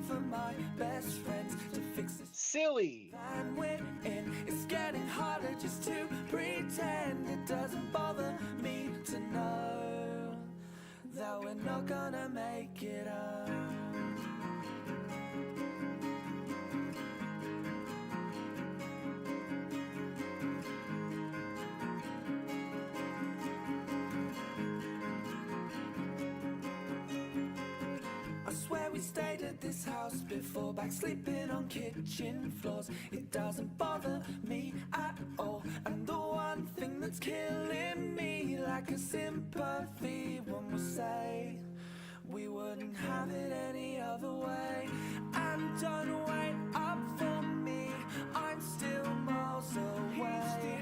waiting for my best friends to fix this Silly. and we're in. It's getting harder just to pretend. It doesn't bother me to know that we're not gonna make it up. I swear we stayed at this house before, back sleeping on kitchen floors. It doesn't bother me at all. And the one thing that's killing me, like a sympathy, when we say we wouldn't have it any other way. And don't wait up for me, I'm still miles away.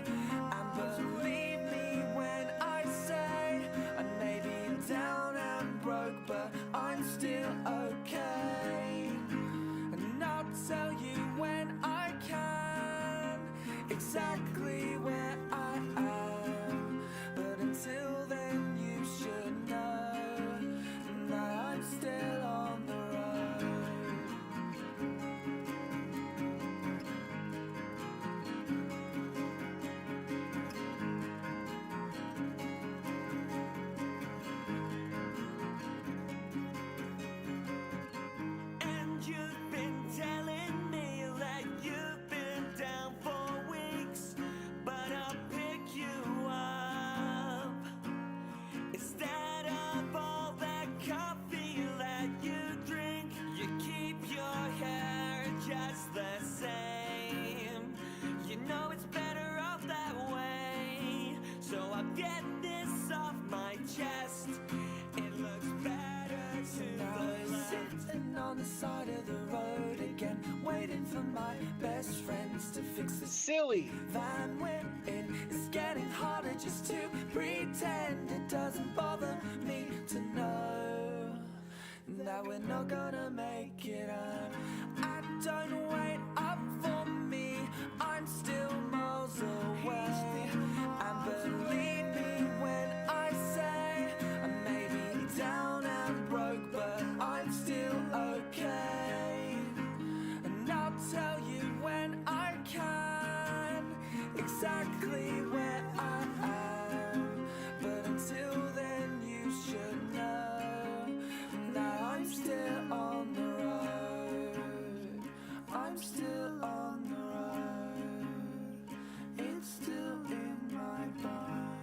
And believe me when I say I may be down and broke, but I'm still okay. And I'll tell you when I can exactly where I am. But until then you should know that I'm still on the road. And you've been telling me that you've been down for weeks, but I'll pick you up. Instead of all that coffee that you drink, you keep your hair just the same. You know it's better off that way, so I'll get this off my chest. It looks better to the left. Sitting on the side of the road again, waiting for my best friends to fix this Silly. van we're in. It's getting harder just to pretend. It doesn't bother me to know that we're not gonna make it up. And don't wait up for me, I'm still miles away. And believe me when I say I may be down and broke, but I'm still okay. And I'll tell you when I can exactly where I am. But until then you should know that I'm still on the road. I'm still on the road. It's still in my bones.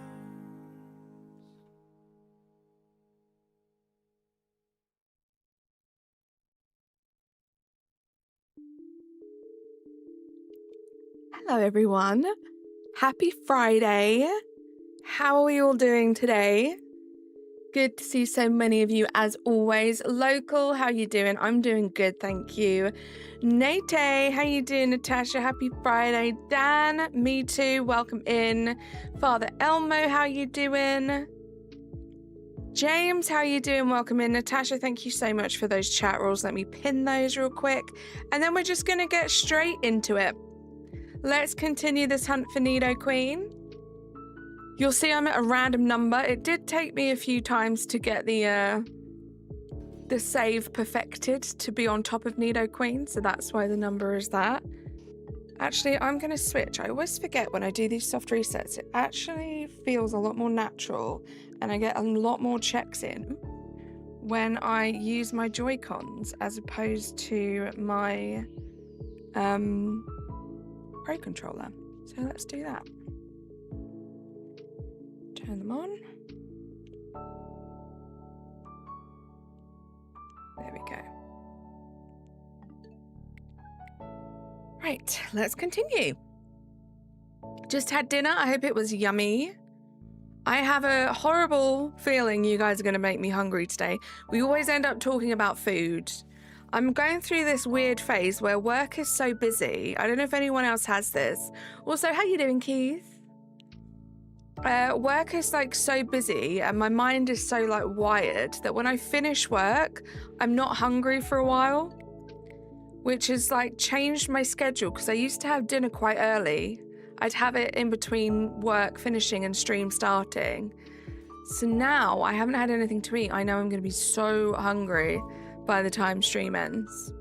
Hello, everyone. Happy Friday. How are we all doing today? Good to see so many of you as always. Local, how you doing? I'm doing good, thank you. Nate, how you doing? Natasha, happy Friday. Dan, me too. Welcome in. Father Elmo, how you doing? James, how you doing? Welcome in. Natasha, thank you so much for those chat rules. Let me pin those real quick. And then we're just going to get straight into it. Let's continue this hunt for Nido Queen. You'll see I'm at a random number. It did take me a few times to get the save perfected to be on top of Nido Queen, so that's why the number is that. Actually, I'm going to switch. I always forget when I do these soft resets. It actually feels a lot more natural, and I get a lot more checks in when I use my Joy-Cons as opposed to my Pro Controller. So let's do that. Turn them on. There we go. Right, let's continue. Just had dinner. I hope it was yummy. I have a horrible feeling you guys are going to make me hungry today. We always end up talking about food. I'm going through this weird phase where work is so busy. I don't know if anyone else has this. Also, how you doing, Keith? Work is like so busy and my mind is so like wired that when I finish work, I'm not hungry for a while, which has like changed my schedule because I used to have dinner quite early. I'd have it in between work finishing and stream starting. So now I haven't had anything to eat. I know I'm going to be so hungry by the time stream ends.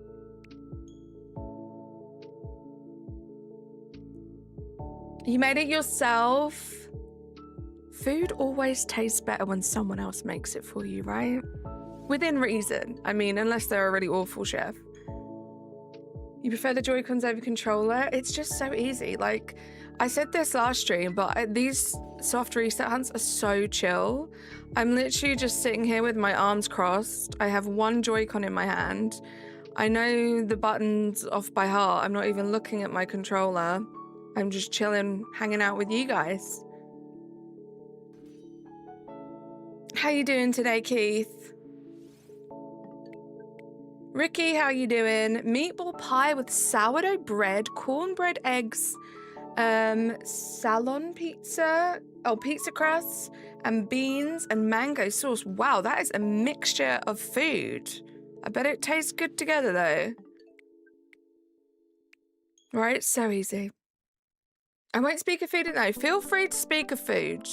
You made it yourself. Food always tastes better when someone else makes it for you, right? Within reason. I mean, unless they're a really awful chef. You prefer the Joy-Cons over controller? It's just so easy. Like, I said this last stream, but these soft reset hunts are so chill. I'm literally just sitting here with my arms crossed. I have one Joy-Con in my hand. I know the buttons off by heart. I'm not even looking at my controller. I'm just chilling, hanging out with you guys. How you doing today, Keith? Ricky, how you doing? Meatball pie with sourdough bread, cornbread, eggs, salon pizza, pizza crusts, and beans and mango sauce. Wow, that is a mixture of food. I bet it tastes good together though. Right, so easy. I won't speak of food now. Feel free to speak of food.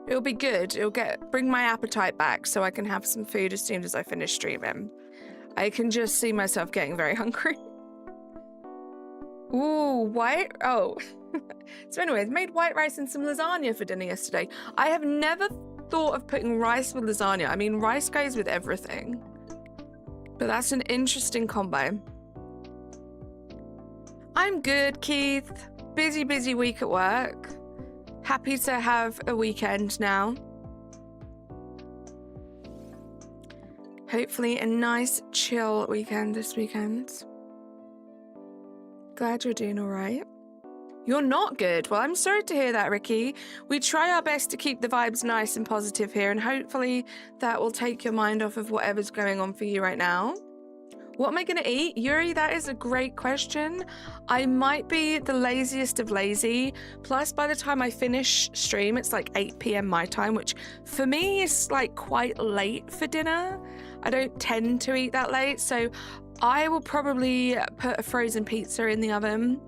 It'll be good. It'll bring my appetite back so I can have some food as soon as I finish streaming. I can just see myself getting very hungry. Ooh, white? Oh. So anyways, made white rice and some lasagna for dinner yesterday. I have never thought of putting rice with lasagna. I mean, rice goes with everything. But that's an interesting combo. I'm good, Keith. Busy week at work. Happy to have a weekend now. Hopefully a nice chill weekend this weekend. Glad you're doing all right. You're not good. Well, I'm sorry to hear that, Ricky. We try our best to keep the vibes nice and positive here, and hopefully that will take your mind off of whatever's going on for you right now. What am I going to eat? Yuri, that is a great question. I might be the laziest of lazy. Plus, by the time I finish stream, it's like 8 p.m. my time, which for me is like quite late for dinner. I don't tend to eat that late, so I will probably put a frozen pizza in the oven.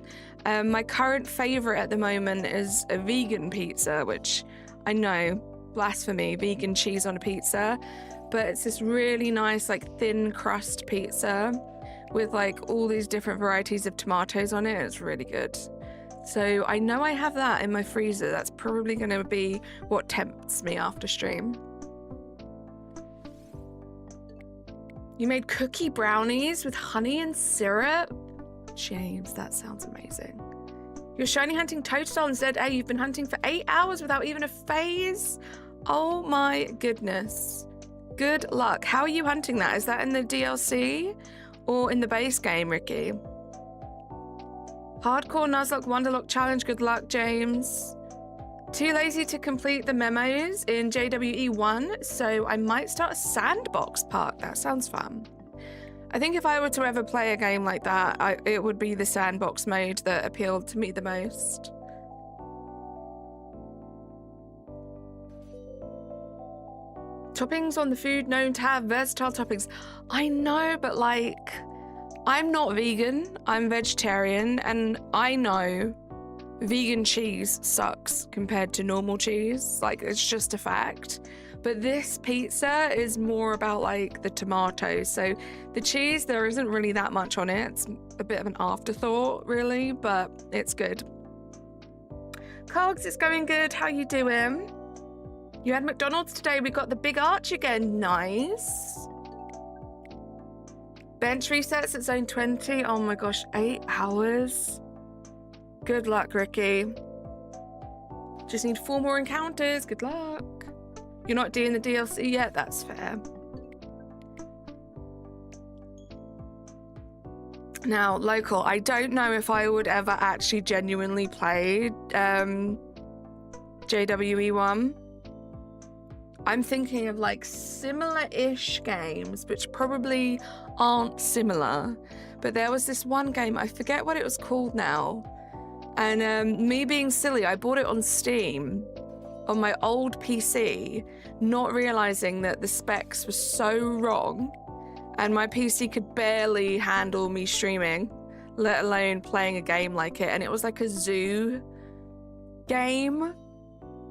My current favorite at the moment is a vegan pizza, which I know, blasphemy, vegan cheese on a pizza. But it's this really nice, like, thin crust pizza with, like, all these different varieties of tomatoes on it. It's really good. So I know I have that in my freezer. That's probably going to be what tempts me after stream. You made cookie brownies with honey and syrup? James, that sounds amazing. You're shiny hunting toadstool instead. Hey, you've been hunting for 8 hours without even a phase? Oh my goodness. Good luck. How are you hunting that? Is that in the DLC or in the base game, Ricky? Hardcore Nuzlocke Wonderlock Challenge. Good luck, James. Too lazy to complete the memos in JWE1, so I might start a sandbox park. That sounds fun. I think if I were to ever play a game like that, it would be the sandbox mode that appealed to me the most. Toppings on the food known to have versatile toppings. I know, but like, I'm not vegan, I'm vegetarian, and I know vegan cheese sucks compared to normal cheese. Like, it's just a fact. But this pizza is more about like the tomatoes. So the cheese, there isn't really that much on it. It's a bit of an afterthought, really, but it's good. Cogs, it's going good. How you doing? You had McDonald's today. We got the big arch again. Nice. Bench resets at zone 20. Oh my gosh, 8 hours. Good luck, Ricky. Just need 4 more encounters. Good luck. You're not doing the DLC yet? That's fair. Now, local, I don't know if I would ever actually genuinely play JWE1. I'm thinking of like similar-ish games, which probably aren't similar. But there was this one game, I forget what it was called now. And me being silly, I bought it on Steam on my old PC, not realizing that the specs were so wrong and my PC could barely handle me streaming, let alone playing a game like it. And it was like a zoo game.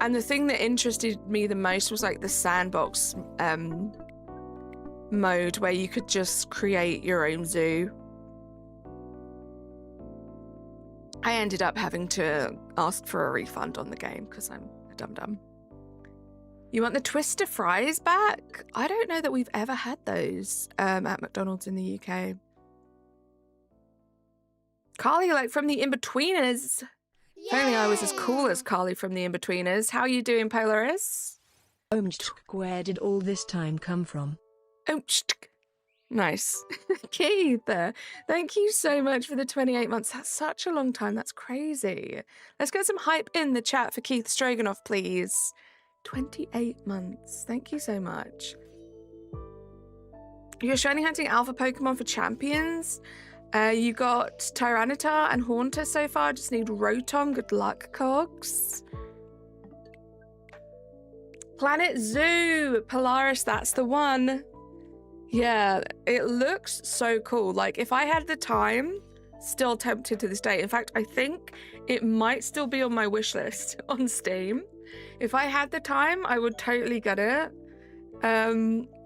And the thing that interested me the most was like the sandbox mode where you could just create your own zoo. I ended up having to ask for a refund on the game because I'm a dum-dum. You want the Twister fries back? I don't know that we've ever had those at McDonald's in the UK. Carly, like from the In-Betweeners. If only I was as cool as Carly from the In-Betweeners. How you doing, Polaris? Where did all this time come from? Nice. Keith, thank you so much for the 28 months. That's such a long time. That's crazy. Let's get some hype in the chat for Keith Stroganoff, please. 28 months. Thank you so much. You're shiny hunting alpha Pokemon for champions. You got Tyranitar and Haunter so far. Just need Rotom. Good luck, Cogs. Planet Zoo. Polaris, that's the one. Yeah, it looks so cool. Like, if I had the time, still tempted to this day. In fact, I think it might still be on my wish list on Steam. If I had the time, I would totally get it.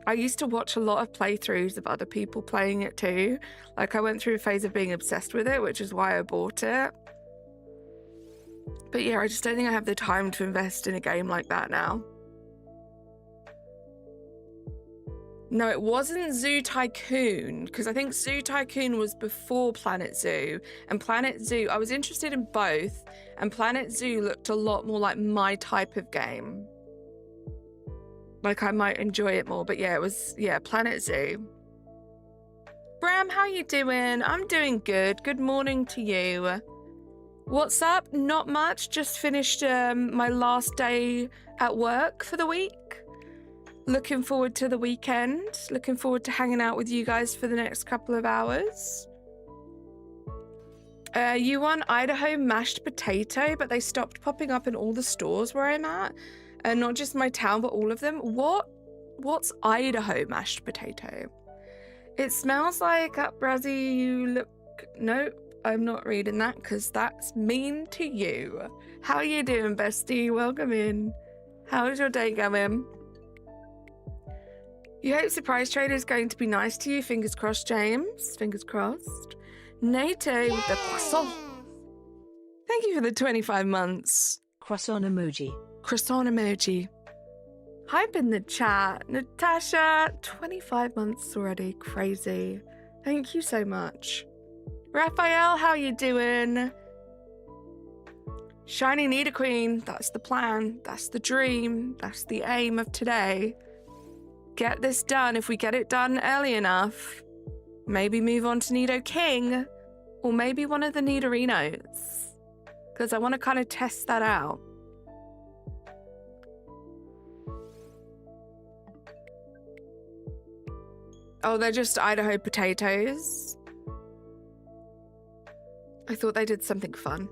I used to watch a lot of playthroughs of other people playing it too. Like, I went through a phase of being obsessed with it, which is why I bought it. But yeah, I just don't think I have the time to invest in a game like that now. No, it wasn't Zoo Tycoon, because I think Zoo Tycoon was before Planet Zoo. And Planet Zoo, I was interested in both, and Planet Zoo looked a lot more like my type of game. Like, I might enjoy it more, but yeah, it was, yeah, Planet Zoo. Bram, how you doing? I'm doing good. Good morning to you. What's up? Not much. Just finished my last day at work for the week. Looking forward to the weekend. Looking forward to hanging out with you guys for the next couple of hours. You want Idaho mashed potato, but they stopped popping up in all the stores where I'm at. And not just my town, but all of them. What's Idaho mashed potato? It smells like Brazzy, you look... Nope, I'm not reading that because that's mean to you. How you doing, bestie? Welcome in. How's your day going? You hope Surprise Trader is going to be nice to you. Fingers crossed, James. Fingers crossed. Nato with the croissant. Thank you for the 25 months. Croissant emoji. Croissant emoji. Hype in the chat. Natasha, 25 months already. Crazy. Thank you so much. Raphael, how you doing? Shiny Nidoqueen. That's the plan. That's the dream. That's the aim of today. Get this done. If we get it done early enough, maybe move on to Nidoking, or maybe one of the Nidorinos, because I want to kind of test that out. Oh, they're just Idaho potatoes. I thought they did something fun.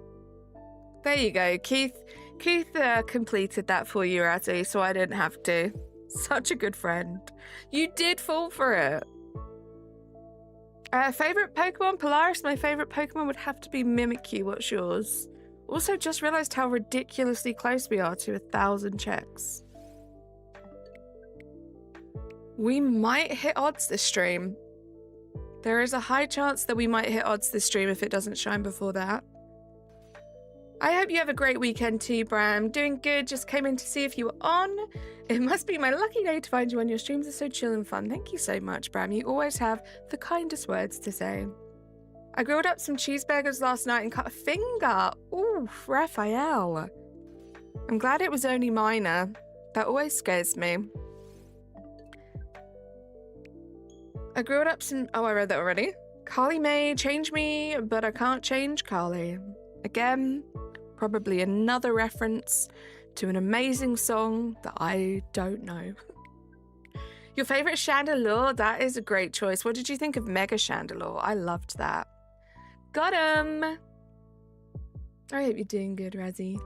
There you go. Keith completed that for you, Razzie, so I didn't have to. Such a good friend. You did fall for it. Favorite Pokemon? Polaris, my favorite Pokemon would have to be Mimikyu. What's yours? Also, just realized how ridiculously close we are to 1,000 checks. We might hit odds this stream. There is a high chance that we might hit odds this stream if it doesn't shine before that. I hope you have a great weekend too, Bram. Doing good. Just came in to see if you were on. It must be my lucky day to find you on. Your streams are so chill and fun. Thank you so much, Bram. You always have the kindest words to say. I grilled up some cheeseburgers last night and cut a finger. Ooh, Raphael. I'm glad it was only minor. That always scares me. I grilled up some... Oh, I read that already. Carly may change me, but I can't change Carly. Again, probably another reference to an amazing song that I don't know. Your favorite Chandelure? That is a great choice. What did you think of Mega Chandelure? I loved that. Got him! I hope you're doing good, Razzie.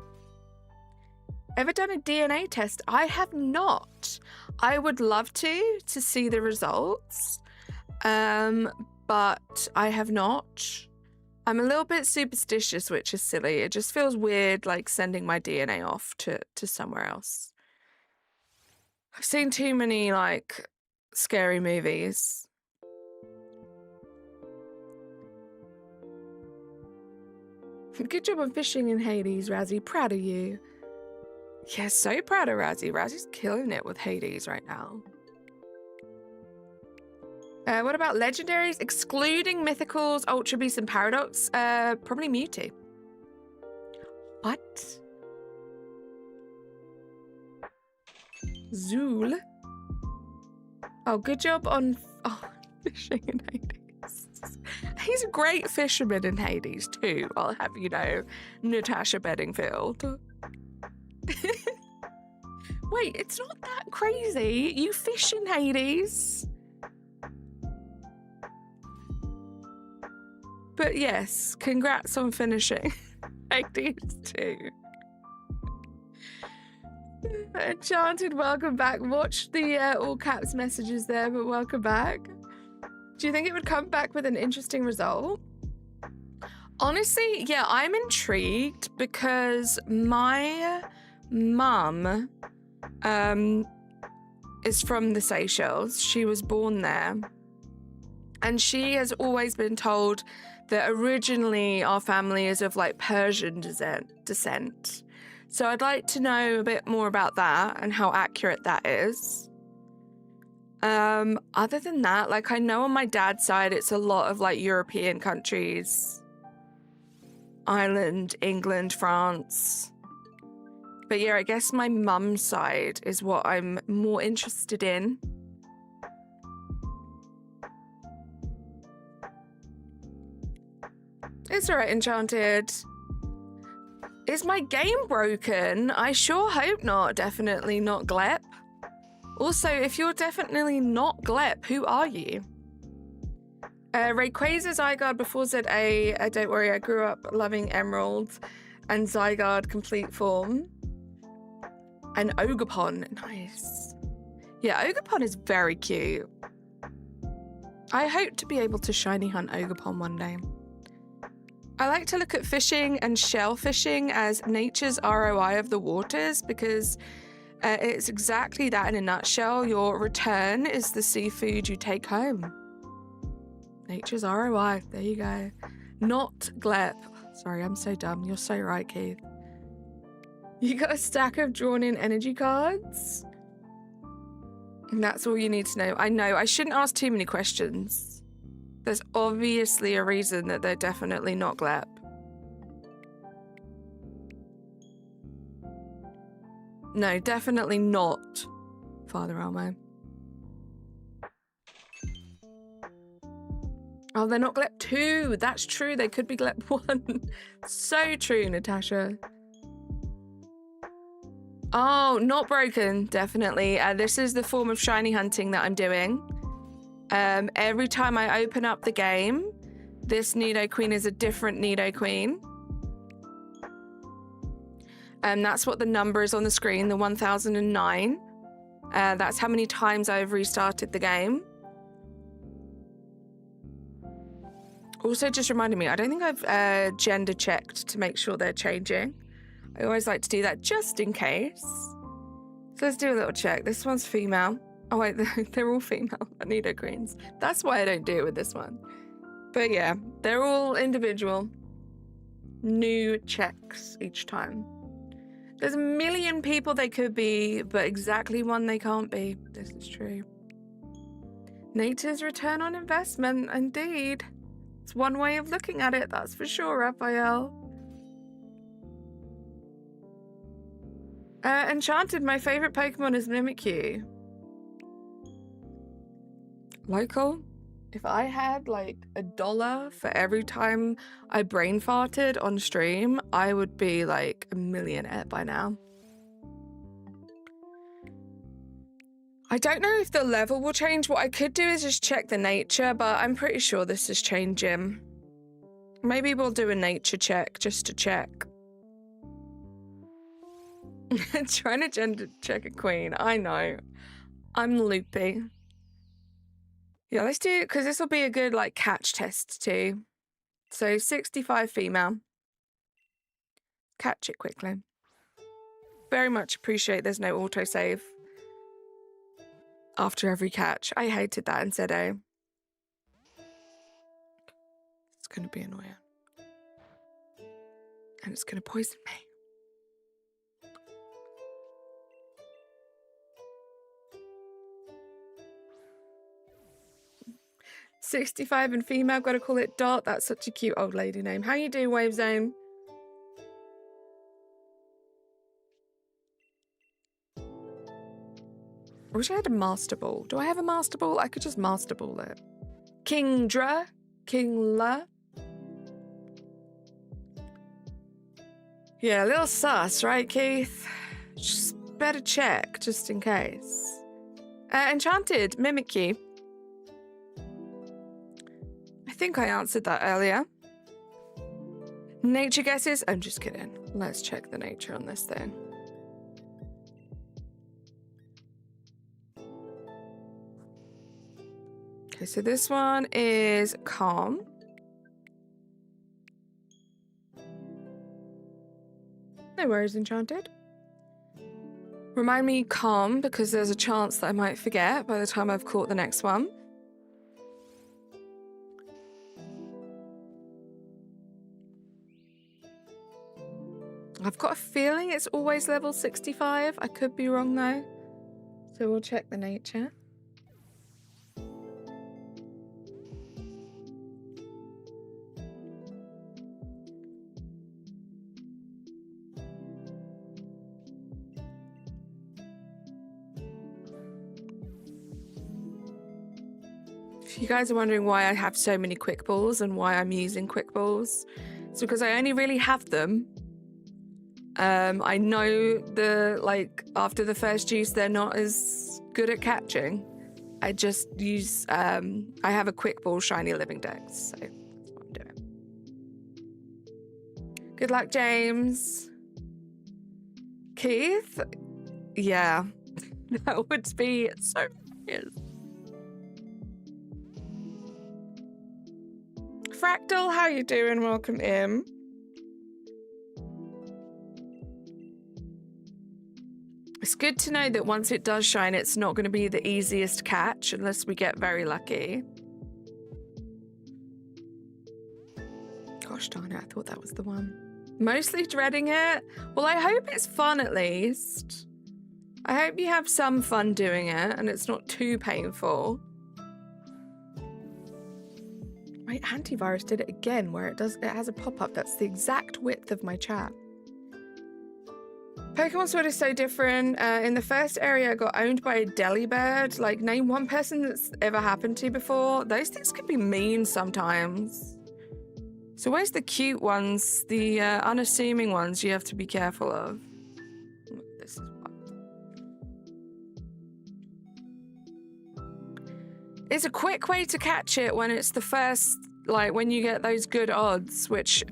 Ever done a DNA test? I have not. I would love to see the results. But I have not. I'm a little bit superstitious, which is silly. It just feels weird, like sending my DNA off to somewhere else. I've seen too many, like, scary movies. Good job on fishing in Hades, Razzie. Proud of you. Yeah, so proud of Razzie. Razzie's killing it with Hades right now. What about legendaries? Excluding mythicals, Ultra Beasts, and Paradox? Probably Mewtwo. What? Zool? Oh, good job on fishing in Hades. He's a great fisherman in Hades too, I'll have you know, Natasha Bedingfield. Wait, it's not that crazy. You fish in Hades. But yes, congrats on finishing Hades too. Enchanted, welcome back. Watch the all caps messages there, but welcome back. Do you think it would come back with an interesting result? Honestly, yeah, I'm intrigued because my mum is from the Seychelles. She was born there. And she has always been told that originally our family is of like Persian descent. So I'd like to know a bit more about that and how accurate that is. Other than that, like I know on my dad's side, it's a lot of like European countries. Ireland, England, France. But yeah, I guess my mum's side is what I'm more interested in. It's alright, Enchanted. Is my game broken? I sure hope not. Definitely not Glep. Also, if you're definitely not Glep, who are you? Rayquaza Zygarde before ZA. Don't worry, I grew up loving Emerald and Zygarde complete form. And Ogerpon. Nice. Yeah, Ogerpon is very cute. I hope to be able to shiny hunt Ogerpon one day. I like to look at fishing and shell fishing as nature's ROI of the waters because it's exactly that in a nutshell. Your return is the seafood you take home. Nature's ROI. There you go. Not Glep. Sorry, I'm so dumb. You're so right, Keith. You got a stack of drawn-in energy cards? And that's all you need to know. I know. I shouldn't ask too many questions. There's obviously a reason that they're definitely not Glep. No, definitely not Father Elmo. Oh, they're not Glep 2. That's true. They could be Glep 1. So true, Natasha. Oh, not broken. Definitely. This is the form of shiny hunting that I'm doing. Every time I open up the game, this Nidoqueen is a different Nidoqueen. That's what the number is on the screen, the 1009. That's how many times I've restarted the game. Also, just reminded me, I don't think I've gender checked to make sure they're changing. I always like to do that just in case. So let's do a little check. This one's female. Oh wait, they're all female Nidoqueens. That's why I don't do it with this one. But yeah, they're all individual. New checks each time. There's a million people they could be, but exactly one they can't be. This is true. Nature's return on investment, indeed. It's one way of looking at it, that's for sure, Raphael. Enchanted, my favorite Pokemon is Mimikyu. Local? If I had like $1 for every time I brain farted on stream, I would be like a millionaire by now. I don't know if the level will change. What I could do is just check the nature, but I'm pretty sure this is changing. Maybe we'll do a nature check just to check. Trying to gender check a queen. I know. I'm loopy. Yeah, let's do it because this will be a good like catch test too. So 65 female. Catch it quickly. Very much appreciate there's no autosave after every catch. I hated that in ZA. It's going to be annoying. And it's going to poison me. "65 and female, gotta call it Dot." That's such a cute old lady name. How you doing, Wave Zone? I wish I had a Master Ball. Do I have a Master Ball? I could just Master Ball it. Kingdra? Kingla? Yeah, a little sus, right, Keith? Just better check, just in case. Enchanted, Mimikyu. I think I answered that earlier. Nature guesses? I'm just kidding. Let's check the nature on this thing. Okay, so this one is calm. No worries, Enchanted. Remind me calm, because there's a chance that I might forget by the time I've caught the next one. I've got a feeling it's always level 65. I could be wrong though. So we'll check the nature. If you guys are wondering why I have so many quick balls and why I'm using quick balls, it's because I only really have them. I know after the first use, they're not as good at catching. I just use, I have a quick ball shiny living dex, so that's what I'm doing. Good luck, James. Keith? Yeah, that would be so weird. Fractal, how you doing? Welcome in. It's good to know that once it does shine, it's not going to be the easiest catch unless we get very lucky. Gosh darn it, I thought that was the one. Mostly dreading it. Well, I hope it's fun at least. I hope you have some fun doing it and it's not too painful. My antivirus did it again where it has a pop-up that's the exact width of my chat. Pokemon Sword is so different. In the first area, I got owned by a Delibird. Like, name one person that's ever happened to before. Those things can be mean sometimes. So where's the cute ones? The unassuming ones you have to be careful of. This is what. It's a quick way to catch it when it's the first, like, when you get those good odds, which,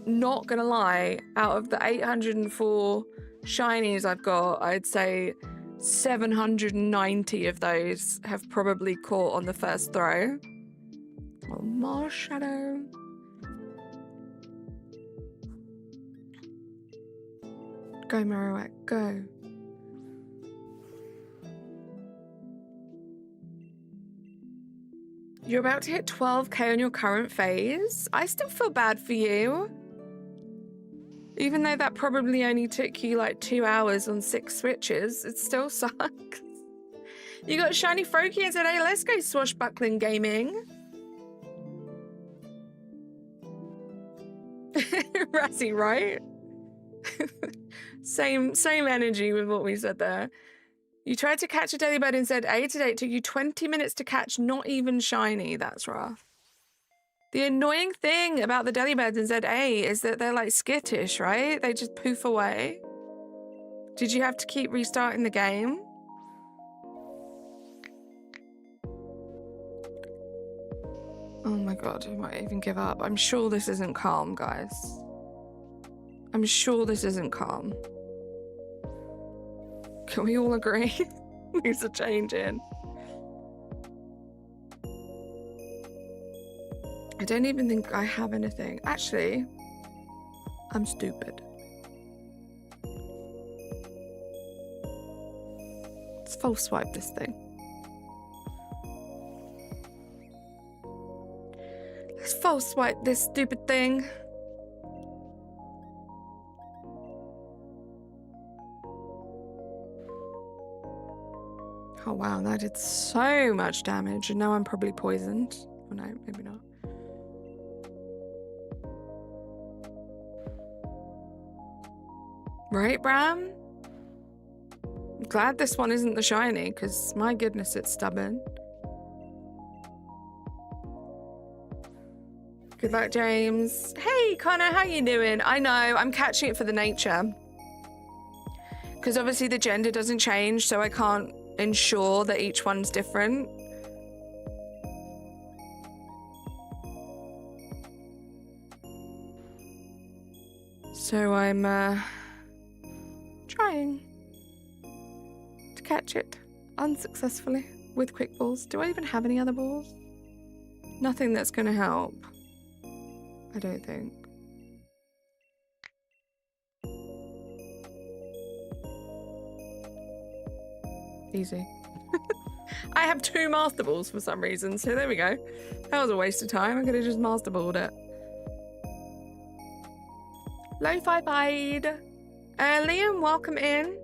not gonna lie, out of the 804 shinies I've got, I'd say 790 of those have probably caught on the first throw. Oh, more shadow. Go, Marowak, go. You're about to hit 12k on your current phase. I still feel bad for you. Even though that probably only took you like 2 hours on 6 switches, it still sucks. You got shiny Froakie and said, hey, let's go swashbuckling gaming. Razzie, right? Same energy with what we said there. You tried to catch a Delibird in ZA today. It took you 20 minutes to catch, not even shiny. That's rough. The annoying thing about the Delibirds in ZA is that they're like skittish, right? They just poof away. Did you have to keep restarting the game? Oh my god, I might even give up. I'm sure this isn't calm, guys. I'm sure this isn't calm. Can we all agree? Things are changing. I don't even think I have anything. Actually, I'm stupid. Let's false swipe this thing. Let's false swipe this stupid thing. Oh wow, that did so much damage, and now I'm probably poisoned. Oh no, maybe not. Right, Bram? I'm glad this one isn't the shiny, because my goodness, it's stubborn. Good luck, James. Hey, Connor, how you doing? I know, I'm catching it for the nature. Because obviously the gender doesn't change, so I can't ensure that each one's different. So I'm trying to catch it unsuccessfully with quick balls. Do I even have any other balls? Nothing that's going to help, I don't think. Easy. I have 2 Master Balls for some reason, so there we go. That was a waste of time. I could have just Master Balled it. Lo-fi pied. Liam, welcome in.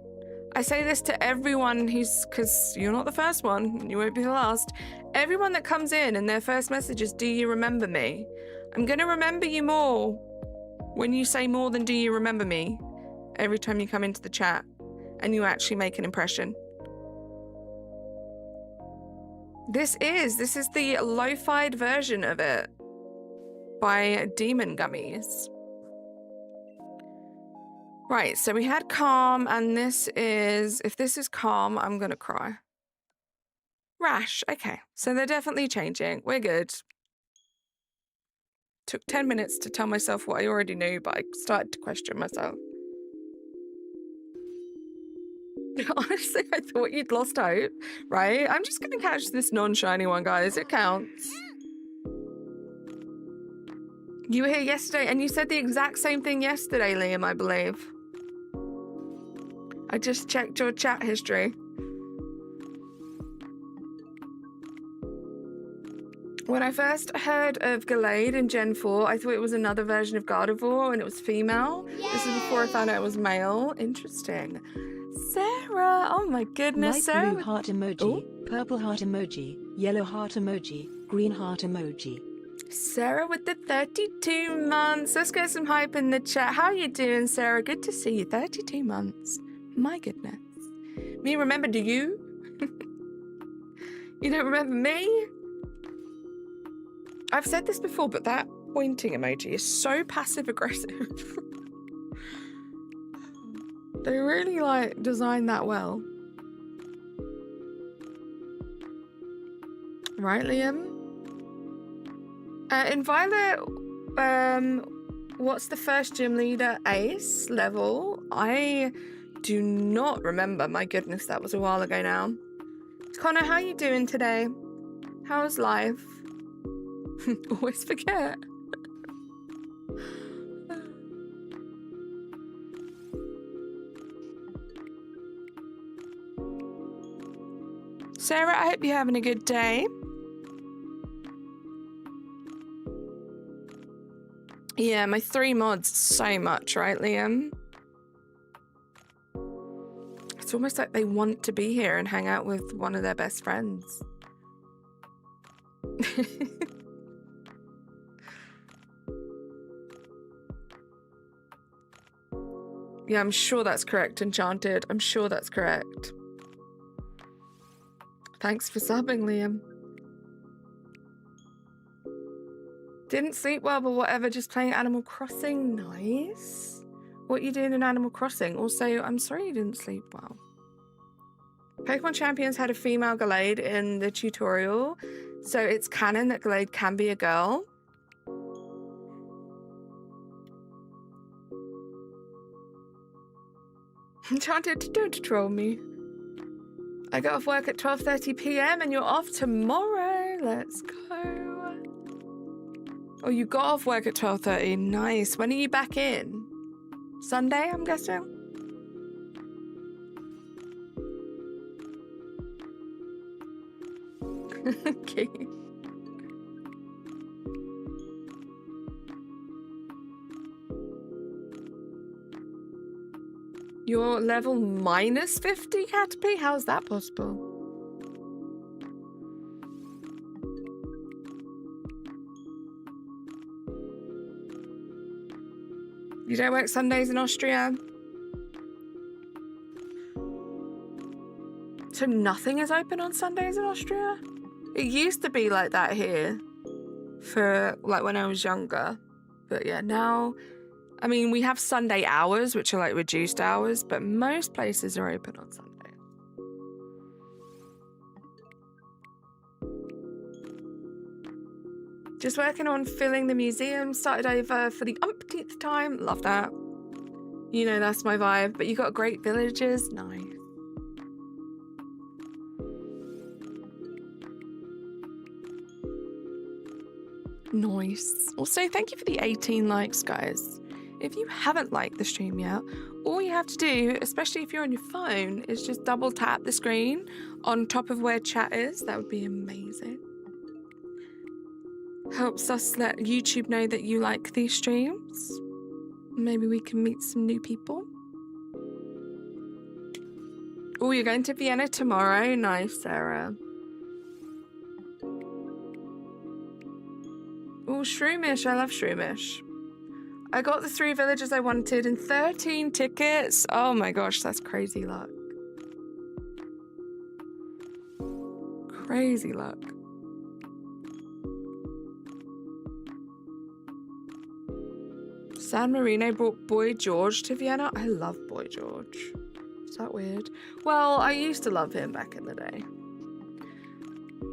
I say this to everyone who's, because you're not the first one, you won't be the last. Everyone that comes in and their first message is, do you remember me? I'm going to remember you more when you say more than do you remember me every time you come into the chat and you actually make an impression. This is the lo-fied version of it by Demon Gummies. Right, so we had calm, and this is, if this is calm, I'm gonna cry. Rash, okay, so they're definitely changing. We're good. Took 10 minutes to tell myself what I already knew, but I started to question myself. Honestly, I thought you'd lost hope, right? I'm just gonna catch this non-shiny one, guys. It counts. You were here yesterday, and you said the exact same thing yesterday, Liam, I believe. I just checked your chat history. When I first heard of Gallade in Gen 4, I thought it was another version of Gardevoir, and it was female. Yay! This is before I found out it was male. Interesting. Sarah, oh my goodness, Light Sarah. blue heart emoji, Ooh. purple heart emoji, yellow heart emoji, green heart emoji. Sarah with the 32 months. Let's get some hype in the chat. How are you doing, Sarah? Good to see you. 32 months. My goodness. Me remember, do you? You don't remember me? I've said this before, but that pointing emoji is so passive-aggressive. They really, like, designed that well. Right, Liam? In Violet, what's the first gym leader? Ace level? I do not remember. My goodness, that was a while ago now. Connor, how you doing today? How's life? Always forget. Sarah, I hope you're having a good day. Yeah, my 3 mods so much, right, Liam? It's almost like they want to be here and hang out with one of their best friends. Yeah, I'm sure that's correct, Enchanted. I'm sure that's correct. Thanks for subbing, Liam. Didn't sleep well, but whatever, just playing Animal Crossing. Nice. What are you doing in Animal Crossing? Also, I'm sorry you didn't sleep well. Pokemon Champions had a female Gallade in the tutorial, so it's canon that Gallade can be a girl. Enchanted, don't troll me. I got off work at 12:30 p.m. and you're off tomorrow. Let's go. Oh, you got off work at 12:30. Nice. When are you back in? Sunday, I'm guessing? Okay. You're level minus 50, Caterpie? How's that possible? You don't work Sundays in Austria? So nothing is open on Sundays in Austria? It used to be like that here for like when I was younger. But yeah, now, I mean, we have Sunday hours, which are like reduced hours, but most places are open on Sunday. Just working on filling the museum, started over for the umpteenth time. Love that. You know, that's my vibe. But you got great villages. Nice. Nice. Also, thank you for the 18 likes, guys. If you haven't liked the stream yet, all you have to do, especially if you're on your phone, is just double tap the screen on top of where chat is. That would be amazing. Helps us let YouTube know that you like these streams. Maybe we can meet some new people. Oh, you're going to Vienna tomorrow? Nice, Sarah. Oh, Shroomish. I love Shroomish. I got the 3 villages I wanted and 13 tickets. Oh my gosh, that's crazy luck. Crazy luck. San Marino brought Boy George to Vienna. I love Boy George. Is that weird? Well, I used to love him back in the day.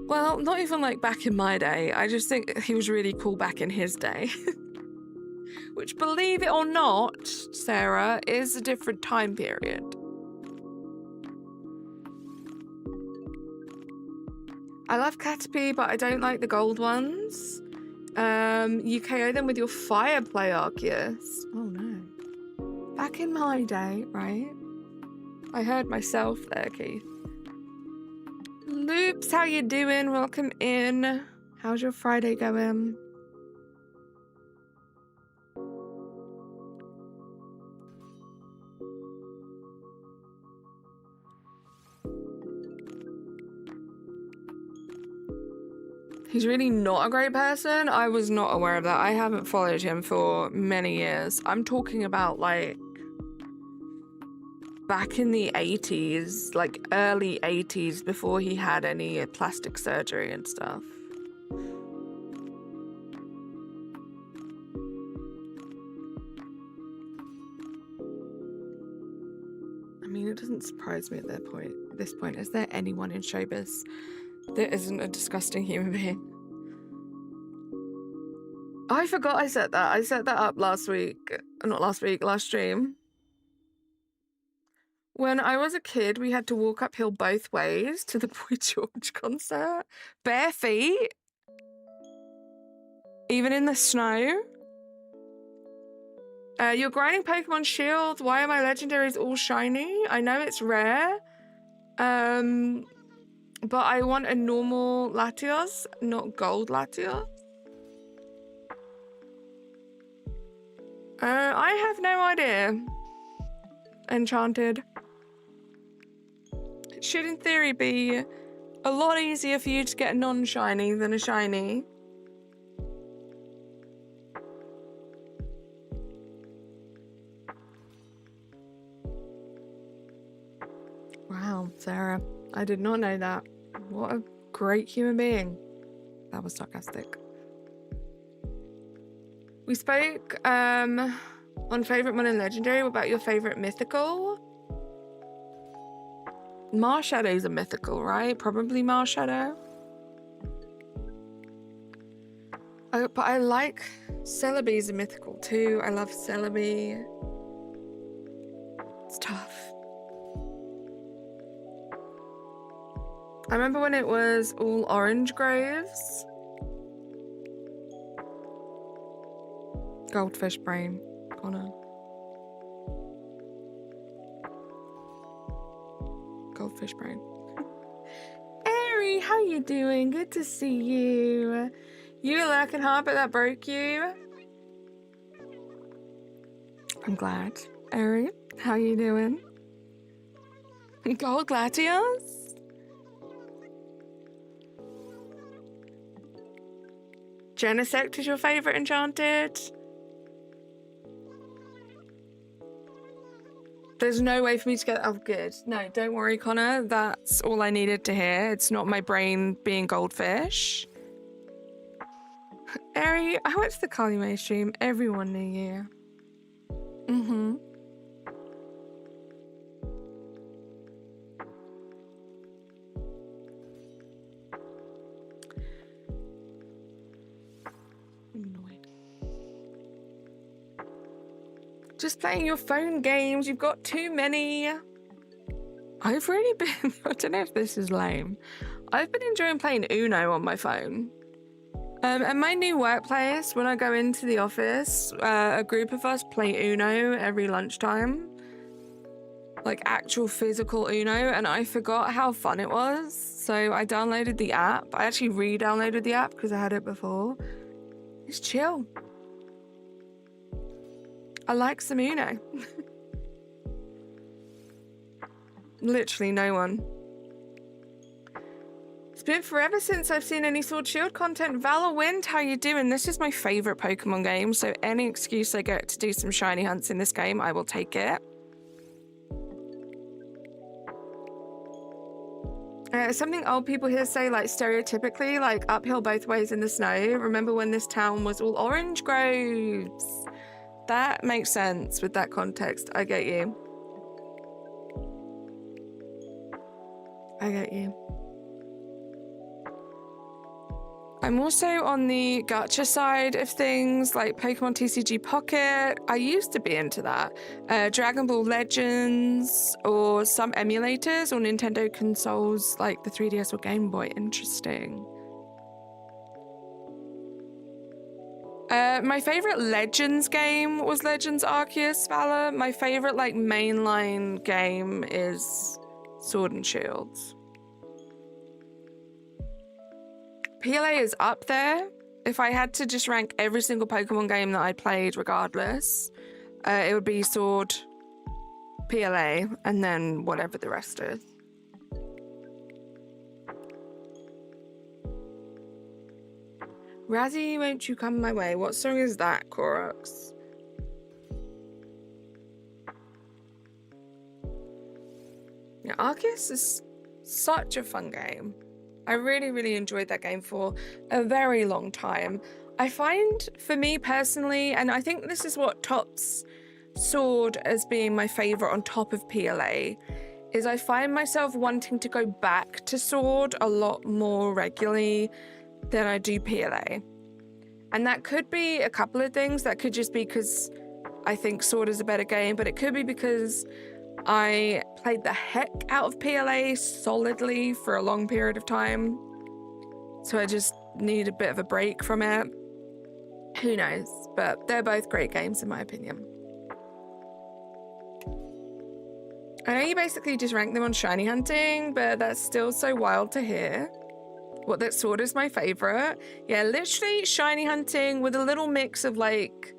Well, not even like back in my day. I just think he was really cool back in his day. Which, believe it or not, Sarah, is a different time period. I love Caterpie, but I don't like the gold ones. You KO them with your fire play, Arceus. Oh no. Back in my day, right? I heard myself there, Keith. Loops, how you doing? Welcome in. How's your Friday going? He's really not a great person. I was not aware of that. I haven't followed him for many years. I'm talking about like back in the 80s, like early 80s, before he had any plastic surgery and stuff. I mean, it doesn't surprise me at this point. Is there anyone in showbiz that isn't a disgusting human being? I forgot I set that. I set that up last week. Not last week, last stream. When I was a kid, we had to walk uphill both ways to the Boy George concert. Bare feet. Even in the snow. You're grinding Pokemon Shield. Why are my legendaries all shiny? I know it's rare. But I want a normal Latios, not gold Latios. I have no idea. Enchanted. It should in theory be a lot easier for you to get a non-shiny than a shiny. Wow, Sarah. I did not know that. What a great human being. That was sarcastic. We spoke on favourite one in Legendary. What about your favourite mythical? Marshadow's a mythical, right? Probably Marshadow. But I like Celebi's a mythical too. I love Celebi. It's tough. I remember when it was all orange groves. Goldfish brain, Connor. Goldfish brain. Ari, how you doing? Good to see you. You were lurking hard, but that broke you. I'm glad. Ari, how you doing? Gold Gladios? Genesect is your favourite enchanted? There's no way for me to get... Oh, good. No, don't worry, Connor. That's all I needed to hear. It's not my brain being goldfish. Ari, I went to the Kali May stream. Everyone knew you. Mm-hmm. Just playing your phone games. You've got too many. I've really been... I don't know if this is lame. I've been enjoying playing Uno on my phone. At my new workplace, when I go into the office, a group of us play Uno every lunchtime. Like actual physical Uno, and I forgot how fun it was. So I downloaded the app. I actually re-downloaded the app because I had it before. It's chill. I like some Uno. Literally no one. It's been forever since I've seen any Sword Shield content. Valor Wind, how you doing? This is my favourite Pokemon game, so any excuse I get to do some shiny hunts in this game, I will take it. Something old people here say, like, stereotypically, like, uphill both ways in the snow. Remember when this town was all orange groves? That makes sense with that context. I get you. I get you. I'm also on the gacha side of things, like Pokemon TCG Pocket. I used to be into that. Dragon Ball Legends, or some emulators or Nintendo consoles like the 3DS or Game Boy. Interesting. My favorite Legends game was Legends Arceus Valor. My favorite like mainline game is Sword and Shield. PLA is up there. If I had to just rank every single Pokemon game that I played regardless, it would be Sword, PLA, and then whatever the rest is. Razzie, won't you come my way? What song is that, Koroks? Yeah, Arceus is such a fun game. I really, really enjoyed that game for a very long time. I find, for me personally, and I think this is what tops Sword as being my favourite on top of PLA, is I find myself wanting to go back to Sword a lot more regularly than I do PLA. And that could be a couple of things. That could just be because I think Sword is a better game, but it could be because I played the heck out of PLA solidly for a long period of time. So I just need a bit of a break from it. Who knows? But they're both great games in my opinion. I know you basically just rank them on shiny hunting, but that's still so wild to hear. What, that Sword is my favorite? Yeah, literally shiny hunting with a little mix of like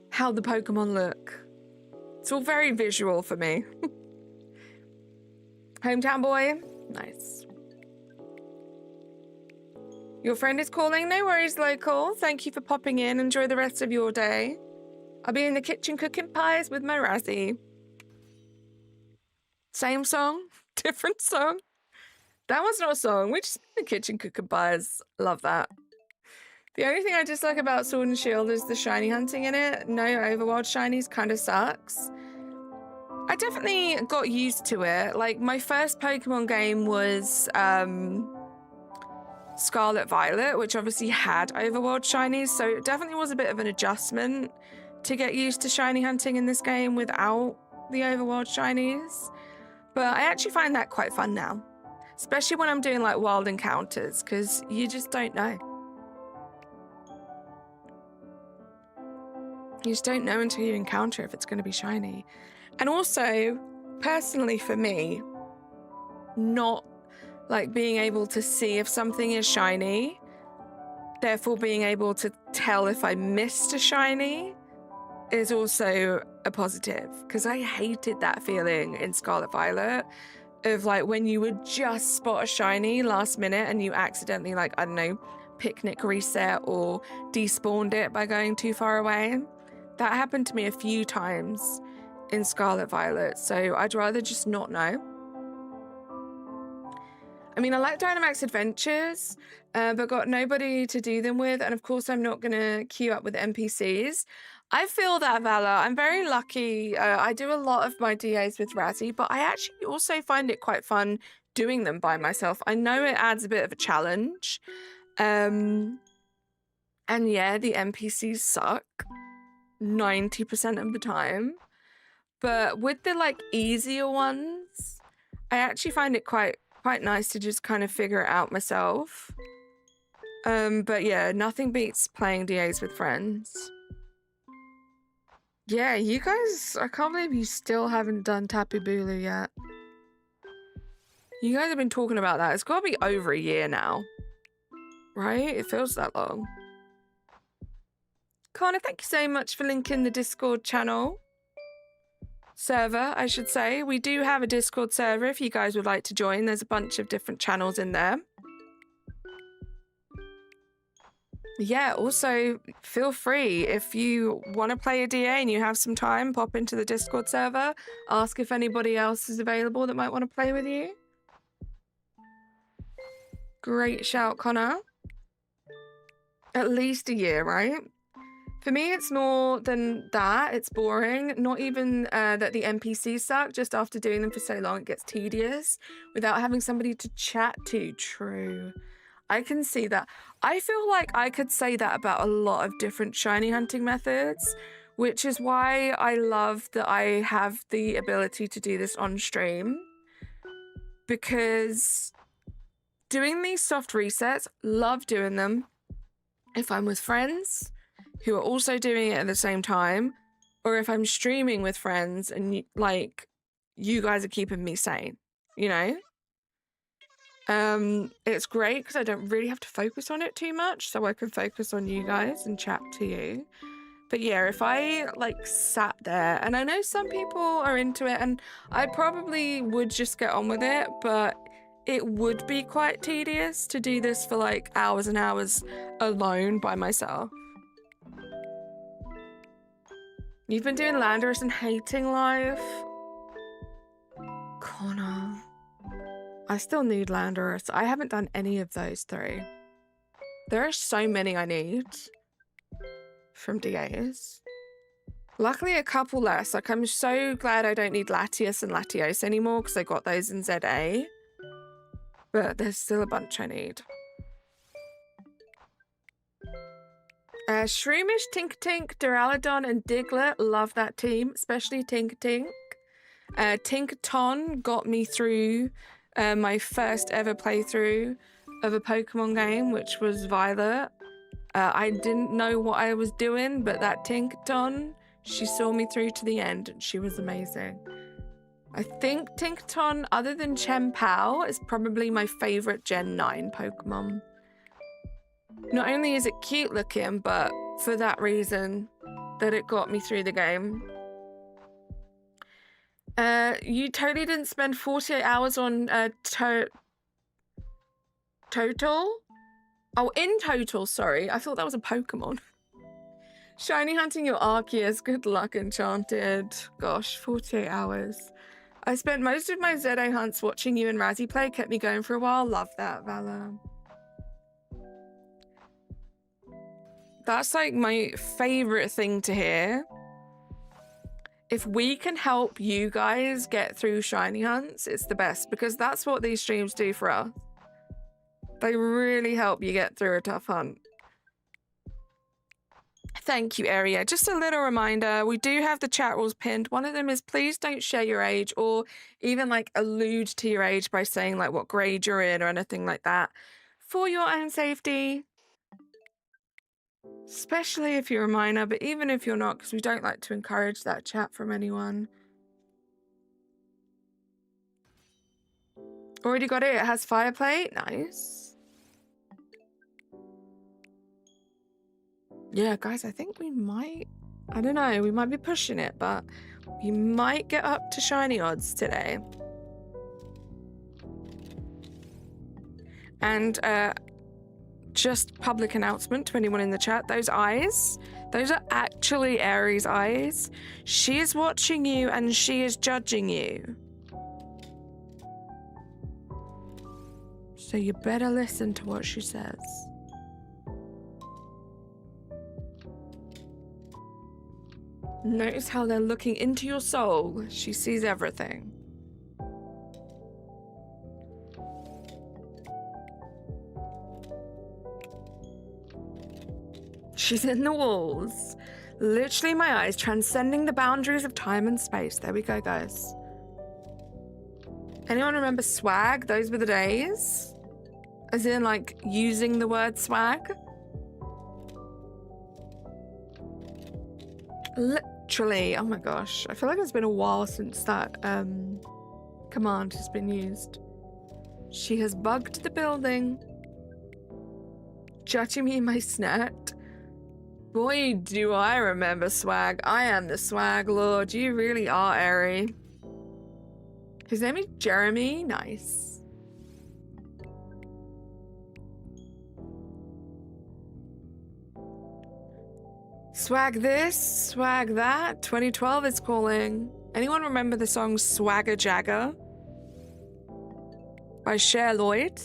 how the Pokemon look. It's all very visual for me. Hometown boy? Nice. Your friend is calling? No worries, local. Thank you for popping in. Enjoy the rest of your day. I'll be in the kitchen cooking pies with my Razzie. Same song? Different song? That was not a song. We're just in the kitchen cooking pies. Love that. The only thing I dislike about Sword and Shield is the shiny hunting in it. No Overworld shinies kind of sucks. I definitely got used to it. Like, my first Pokemon game was Scarlet Violet, which obviously had Overworld shinies, so it definitely was a bit of an adjustment to get used to shiny hunting in this game without the Overworld shinies. But I actually find that quite fun now. Especially when I'm doing like wild encounters, because you just don't know. You just don't know until you encounter if it's going to be shiny. And also, personally for me, not like being able to see if something is shiny, therefore being able to tell if I missed a shiny, is also a positive. Because I hated that feeling in Scarlet Violet of like when you would just spot a shiny last minute and you accidentally, like, I don't know, picnic reset or despawned it by going too far away. That happened to me a few times in Scarlet Violet, so I'd rather just not know. I mean, I like Dynamax Adventures, but got nobody to do them with, and of course I'm not going to queue up with NPCs. I feel that, Vala. I'm very lucky. I do a lot of my DAs with Razzie, but I actually also find it quite fun doing them by myself. I know it adds a bit of a challenge. And yeah, the NPCs suck 90% of the time. But with the like easier ones, I actually find it quite nice to just kind of figure it out myself. But yeah, nothing beats playing DAs with friends. Yeah, you guys, I can't believe you still haven't done Tapu Bulu yet. You guys have been talking about that. It's got to be over a year now. Right? It feels that long. Connor, thank you so much for linking the Discord channel. Server, I should say. We do have a Discord server if you guys would like to join. There's a bunch of different channels in there. Yeah, also feel free if you want to play a DA and you have some time, pop into the Discord server, ask if anybody else is available that might want to play with you. Great shout, Connor. At least a year, right? For me, it's more than that. It's boring. Not even that the NPCs suck. Just after doing them for so long, it gets tedious without having somebody to chat to. True. I can see that. I feel like I could say that about a lot of different shiny hunting methods, which is why I love that I have the ability to do this on stream. Because doing these soft resets, love doing them if I'm with friends who are also doing it at the same time, or if I'm streaming with friends and like you guys are keeping me sane, you know? It's great because I don't really have to focus on it too much, so I can focus on you guys and chat to you. But yeah, if I like sat there, and I know some people are into it, and I probably would just get on with it, but it would be quite tedious to do this for like hours and hours alone by myself. You've been doing Landorus and hating life? Connor. I still need Landorus. I haven't done any of those three. There are so many I need from DAs. Luckily, a couple less. Like, I'm so glad I don't need Latios and Latios anymore because I got those in ZA. But there's still a bunch I need. Shroomish, Tinkertink, Duraludon, and Diglett. Love that team, especially Tinkertink. Tinkaton got me through my first ever playthrough of a Pokemon game, which was Violet. I didn't know what I was doing, but that Tinkaton, she saw me through to the end, and she was amazing. I think Tinkaton, other than Chien-Pao, is probably my favorite Gen 9 Pokemon. Not only is it cute looking, but for that reason that it got me through the game. You totally didn't spend 48 hours on total? Oh, in total, sorry. I thought that was a Pokemon. Shiny hunting your Arceus. Good luck, Enchanted. Gosh, 48 hours. I spent most of my ZA hunts watching you and Razzie play. Kept me going for a while. Love that, Vala. That's like my favorite thing to hear. If we can help you guys get through shiny hunts, it's the best, because that's what these streams do for us. They really help you get through a tough hunt. Thank you, Aria. Just a little reminder, we do have the chat rules pinned. One of them is please don't share your age or even like allude to your age by saying like what grade you're in or anything like that, for your own safety. Especially if you're a minor, but even if you're not, because we don't like to encourage that chat from anyone. Already got it. It has fireplate. Nice. Yeah, guys, I think we might, I don't know, we might be pushing it, but we might get up to shiny odds today. And just public announcement to anyone in the chat. Those eyes, those are actually Aries' eyes. She is watching you and she is judging you. So you better listen to what she says. Notice how they're looking into your soul. She sees everything. She's in the walls. Literally my eyes transcending the boundaries of time and space. There we go, guys. Anyone remember swag? Those were the days. As in, like, using the word swag. Literally. Oh my gosh. I feel like it's been a while since that command has been used. She has bugged the building. Judging me in my snert. Boy, do I remember swag. I am the swag lord. You really are, Airy. His name is Jeremy. Nice. Swag this, swag that. 2012 is calling. Anyone remember the song Swagger Jagger by Cher Lloyd?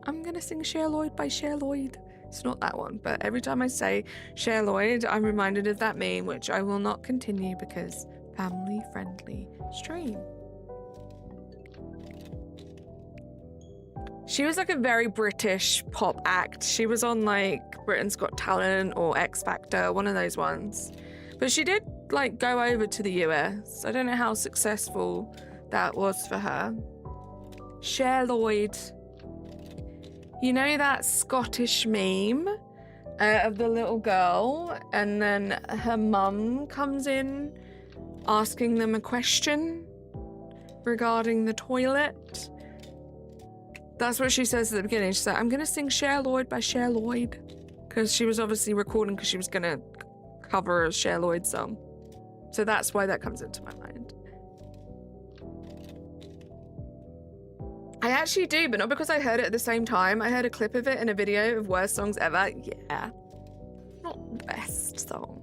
I'm gonna sing Cher Lloyd by Cher Lloyd. It's not that one, but every time I say Cher Lloyd, I'm reminded of that meme, which I will not continue because family-friendly stream. She was like a very British pop act. She was on like Britain's Got Talent or X Factor, one of those ones. But she did like go over to the US. I don't know how successful that was for her. Cher Lloyd. You know that Scottish meme of the little girl and then her mum comes in asking them a question regarding the toilet? That's what she says at the beginning. She's like, I'm going to sing Cher Lloyd by Cher Lloyd. Because she was obviously recording because she was going to cover a Cher Lloyd song. So that's why that comes into my mind. I actually do, but not because I heard it at the same time. I heard a clip of it in a video of worst songs ever. Yeah. Not the best song.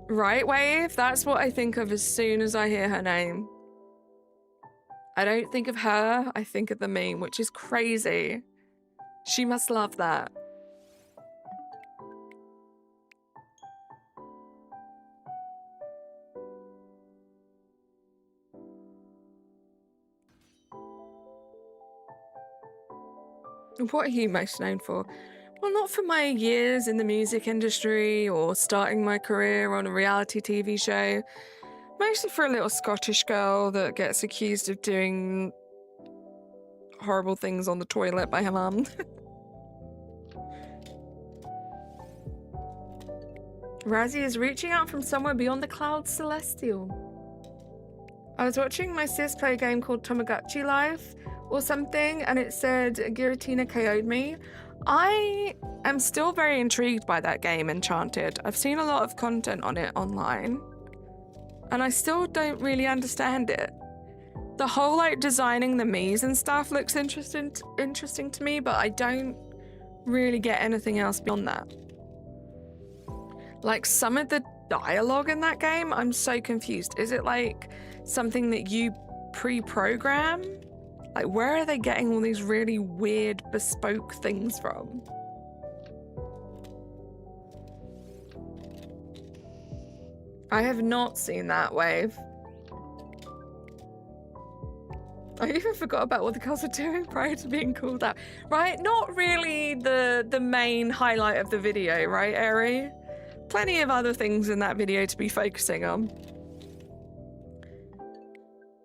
Right, Wave? That's what I think of as soon as I hear her name. I don't think of her, I think of the meme, which is crazy. She must love that. What are you most known for? Well, not for my years in the music industry or starting my career on a reality TV show. Mostly for a little Scottish girl that gets accused of doing horrible things on the toilet by her mum. Razzie is reaching out from somewhere beyond the clouds celestial. I was watching my sis play a game called Tamagotchi Life or something, and it said Giratina KO'd me. I am still very intrigued by that game, Enchanted. I've seen a lot of content on it online, and I still don't really understand it. The whole like designing the Miis and stuff looks interesting to me, but I don't really get anything else beyond that. Like some of the dialogue in that game, I'm so confused. Is it like something that you pre-program? Like, where are they getting all these really weird, bespoke things from? I have not seen that, Wave. I even forgot about what the girls were doing prior to being called out. Right? Not really the main highlight of the video, right, Eri? Plenty of other things in that video to be focusing on.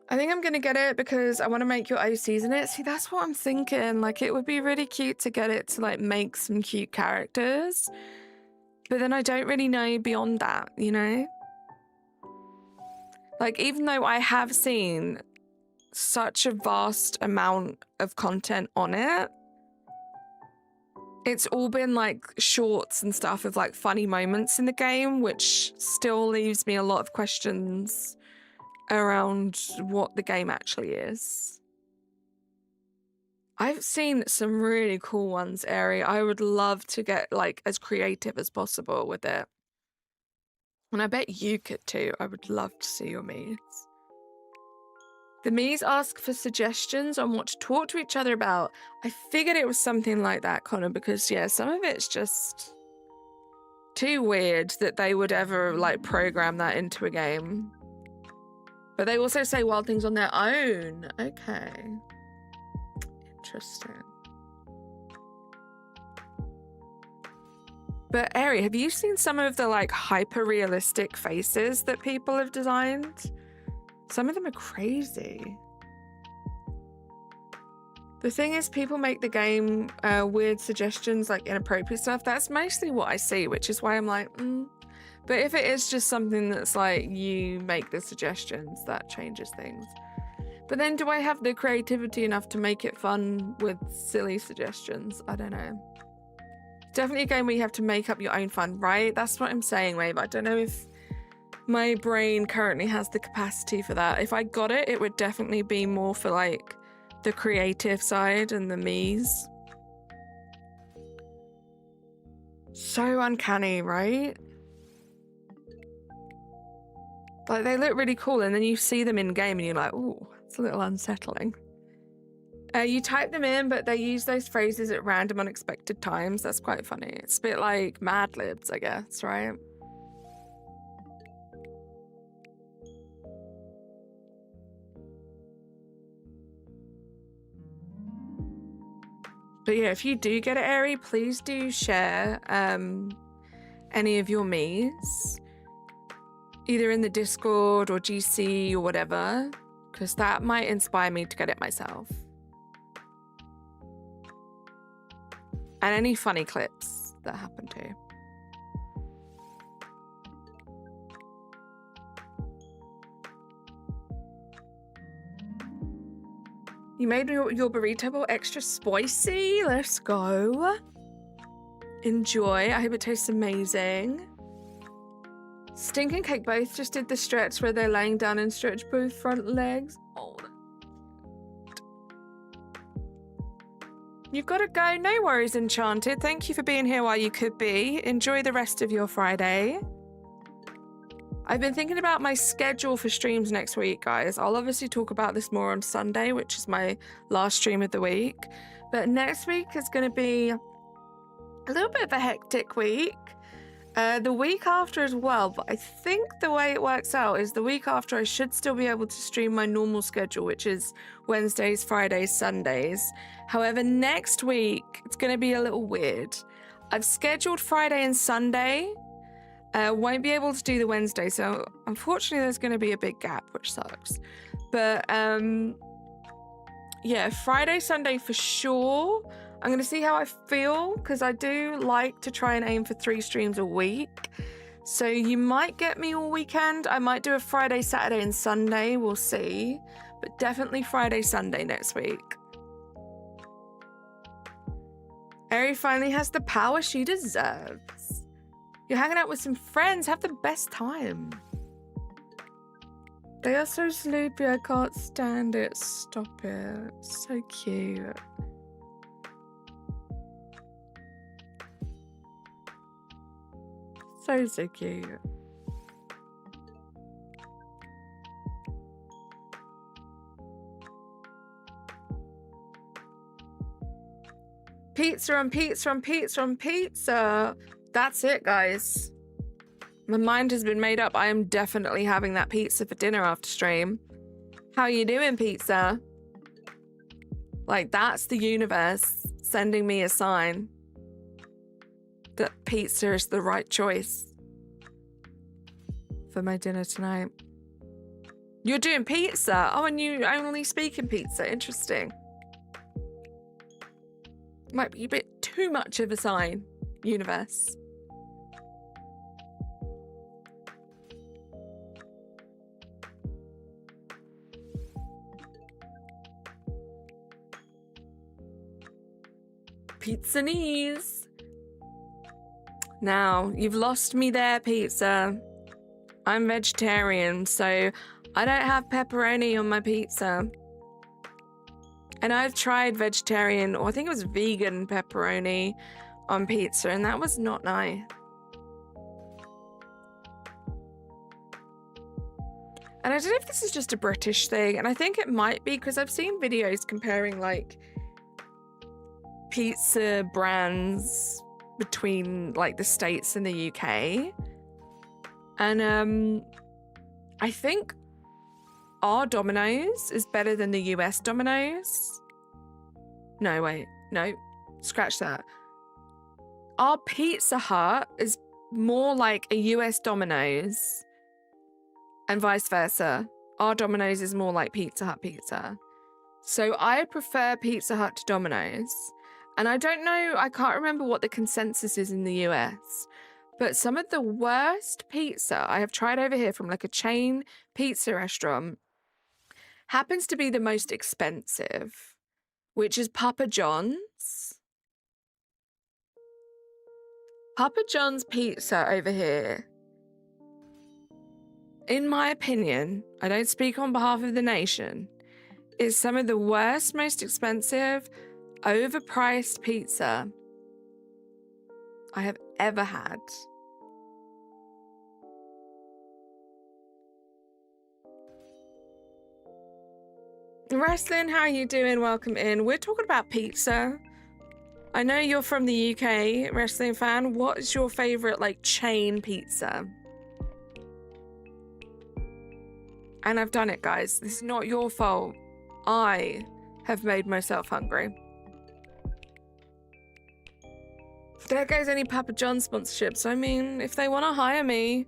I think I'm going to get it because I want to make your OCs in it. See, that's what I'm thinking. Like, it would be really cute to get it to, like, make some cute characters. But then I don't really know beyond that, you know? Like, even though I have seen such a vast amount of content on it, it's all been, like, shorts and stuff of, like, funny moments in the game, which still leaves me a lot of questions around what the game actually is. I've seen some really cool ones, Ari. I would love to get like as creative as possible with it. And I bet you could too. I would love to see your Miis. The Miis ask for suggestions on what to talk to each other about. I figured it was something like that, Connor, because yeah, some of it's just too weird that they would ever like program that into a game. But they also say wild things on their own. Okay. Interesting. But Ari, have you seen some of the like hyper realistic faces that people have designed? Some of them are crazy. The thing is, people make the game weird suggestions, like inappropriate stuff. That's mostly what I see, which is why I'm like, But if it is just something that's like you make the suggestions, that changes things. But then do I have the creativity enough to make it fun with silly suggestions? I don't know. Definitely a game where you have to make up your own fun, right? That's what I'm saying, Wave. I don't know if my brain currently has the capacity for that. If I got it, it would definitely be more for like the creative side and the Miis. So uncanny, right? Like they look really cool and then you see them in game and you're like, ooh, it's a little unsettling. You type them in, but they use those phrases at random, unexpected times. That's quite funny. It's a bit like Mad Libs, I guess, right? But yeah, if you do get it, Ari, please do share any of your Miis, either in the Discord or GC or whatever, because that might inspire me to get it myself. And any funny clips that happen too. You made your burrito bowl extra spicy. Let's go. Enjoy. I hope it tastes amazing. Stinking Cake both just did the stretch where they're laying down and stretch both front legs. Oh. You've got to go. No worries, Enchanted. Thank you for being here while you could be. Enjoy the rest of your Friday. I've been thinking about my schedule for streams next week, guys. I'll obviously talk about this more on Sunday, which is my last stream of the week. But next week is going to be a little bit of a hectic week. The week after as well, but I think the way it works out is the week after I should still be able to stream my normal schedule, which is Wednesdays, Fridays, Sundays. However, next week, it's going to be a little weird. I've scheduled Friday and Sunday. Won't be able to do the Wednesday, so unfortunately there's going to be a big gap, which sucks. But yeah, Friday, Sunday for sure. I'm going to see how I feel, because I do like to try and aim for 3 streams a week. So you might get me all weekend. I might do a Friday, Saturday, and Sunday. We'll see. But definitely Friday, Sunday next week. Ari finally has the power she deserves. You're hanging out with some friends. Have the best time. They are so sleepy. I can't stand it. Stop it. So cute. So cute. Pizza on pizza on pizza on pizza. That's it, guys. My mind has been made up. I am definitely having that pizza for dinner after stream. How you doing, pizza? Like, that's the universe sending me a sign that pizza is the right choice for my dinner tonight. You're doing pizza? Oh, and you only speak in pizza. Interesting. Might be a bit too much of a sign, universe. Pizza knees. Now, you've lost me there, pizza. I'm vegetarian, so I don't have pepperoni on my pizza. And I've tried vegetarian, or I think it was vegan pepperoni on pizza, and that was not nice. And I don't know if this is just a British thing, and I think it might be because I've seen videos comparing like pizza brands between like the States and the UK. And I think our Domino's is better than the US Domino's. No, wait, no, scratch that. Our Pizza Hut is more like a US Domino's and vice versa. Our Domino's is more like Pizza Hut pizza. So I prefer Pizza Hut to Domino's. And I don't know, I can't remember what the consensus is in the US, but some of the worst pizza I have tried over here from like a chain pizza restaurant happens to be the most expensive, which is Papa John's. Papa John's pizza over here, in my opinion, I don't speak on behalf of the nation, is some of the worst, most expensive, overpriced pizza I have ever had. Wrestling, how are you doing? Welcome in. We're talking about pizza. I know you're from the UK, wrestling fan. What is your favorite like chain pizza? And I've done it, guys. This is not your fault. I have made myself hungry. There goes any Papa John sponsorships. I mean, if they want to hire me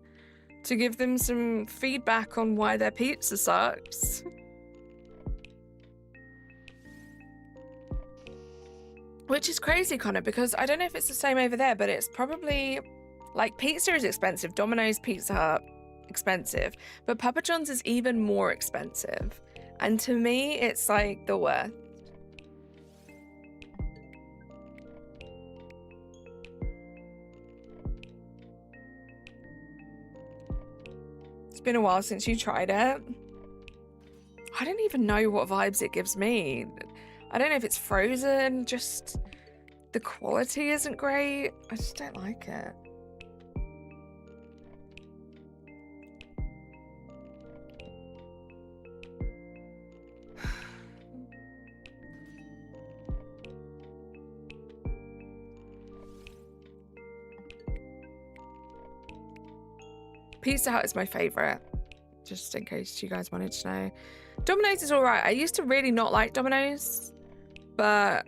to give them some feedback on why their pizza sucks. Which is crazy, Connor, because I don't know if it's the same over there, but it's probably like pizza is expensive. Domino's, Pizza Hut, expensive. But Papa John's is even more expensive. And to me, it's like the worst. It's been a while since you tried it. I don't even know what vibes it gives me. I don't know if it's frozen, just the quality isn't great. I just don't like it. Pizza Hut is my favorite, just in case you guys wanted to know. Domino's is all right. I used to really not like Domino's, but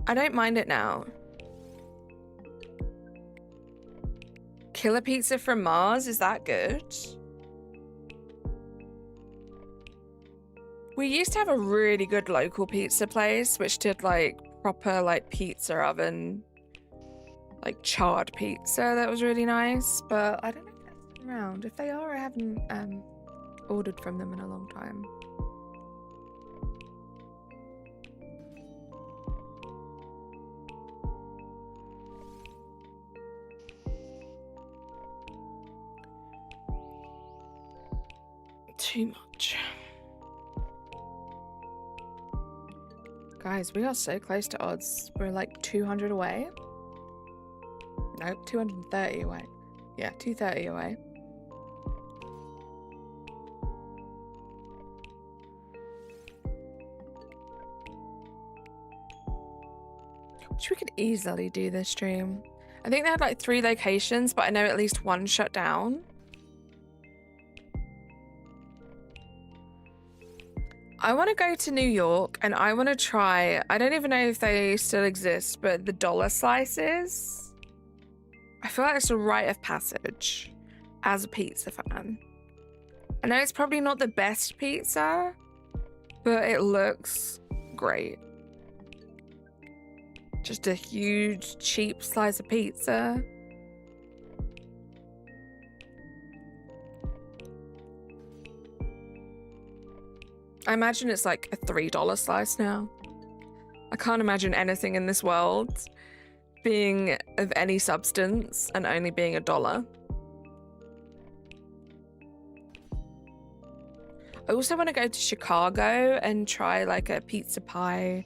I don't mind it now. Killer Pizza from Mars, is that good? We used to have a really good local pizza place, which did like proper like pizza oven, like charred pizza. That was really nice, but I don't know if they're still around. If they are, I haven't ordered from them in a long time. Too much. Guys, we are so close to odds. We're like 200 away. Nope, 230 away. Yeah, 230 away. Which we could easily do this stream. I think they had like 3 locations, but I know at least 1 shut down. I want to go to New York and I want to try, I don't even know if they still exist, but the dollar slices. I feel like it's a rite of passage as a pizza fan. I know it's probably not the best pizza, but it looks great. Just a huge, cheap slice of pizza. I imagine it's like a $3 slice now. I can't imagine anything in this world being of any substance and only being $1. I also want to go to Chicago and try like a pizza pie,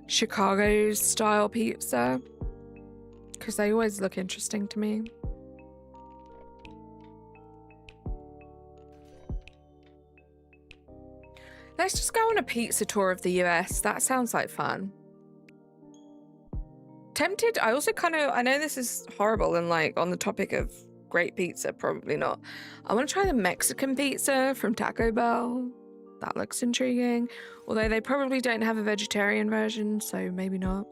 Chicago style pizza, because they always look interesting to me. Let's just go on a pizza tour of the US. That sounds like fun. Tempted. I also I know this is horrible and like on the topic of great pizza, probably not. I want to try the Mexican pizza from Taco Bell. That looks intriguing. Although they probably don't have a vegetarian version, so maybe not.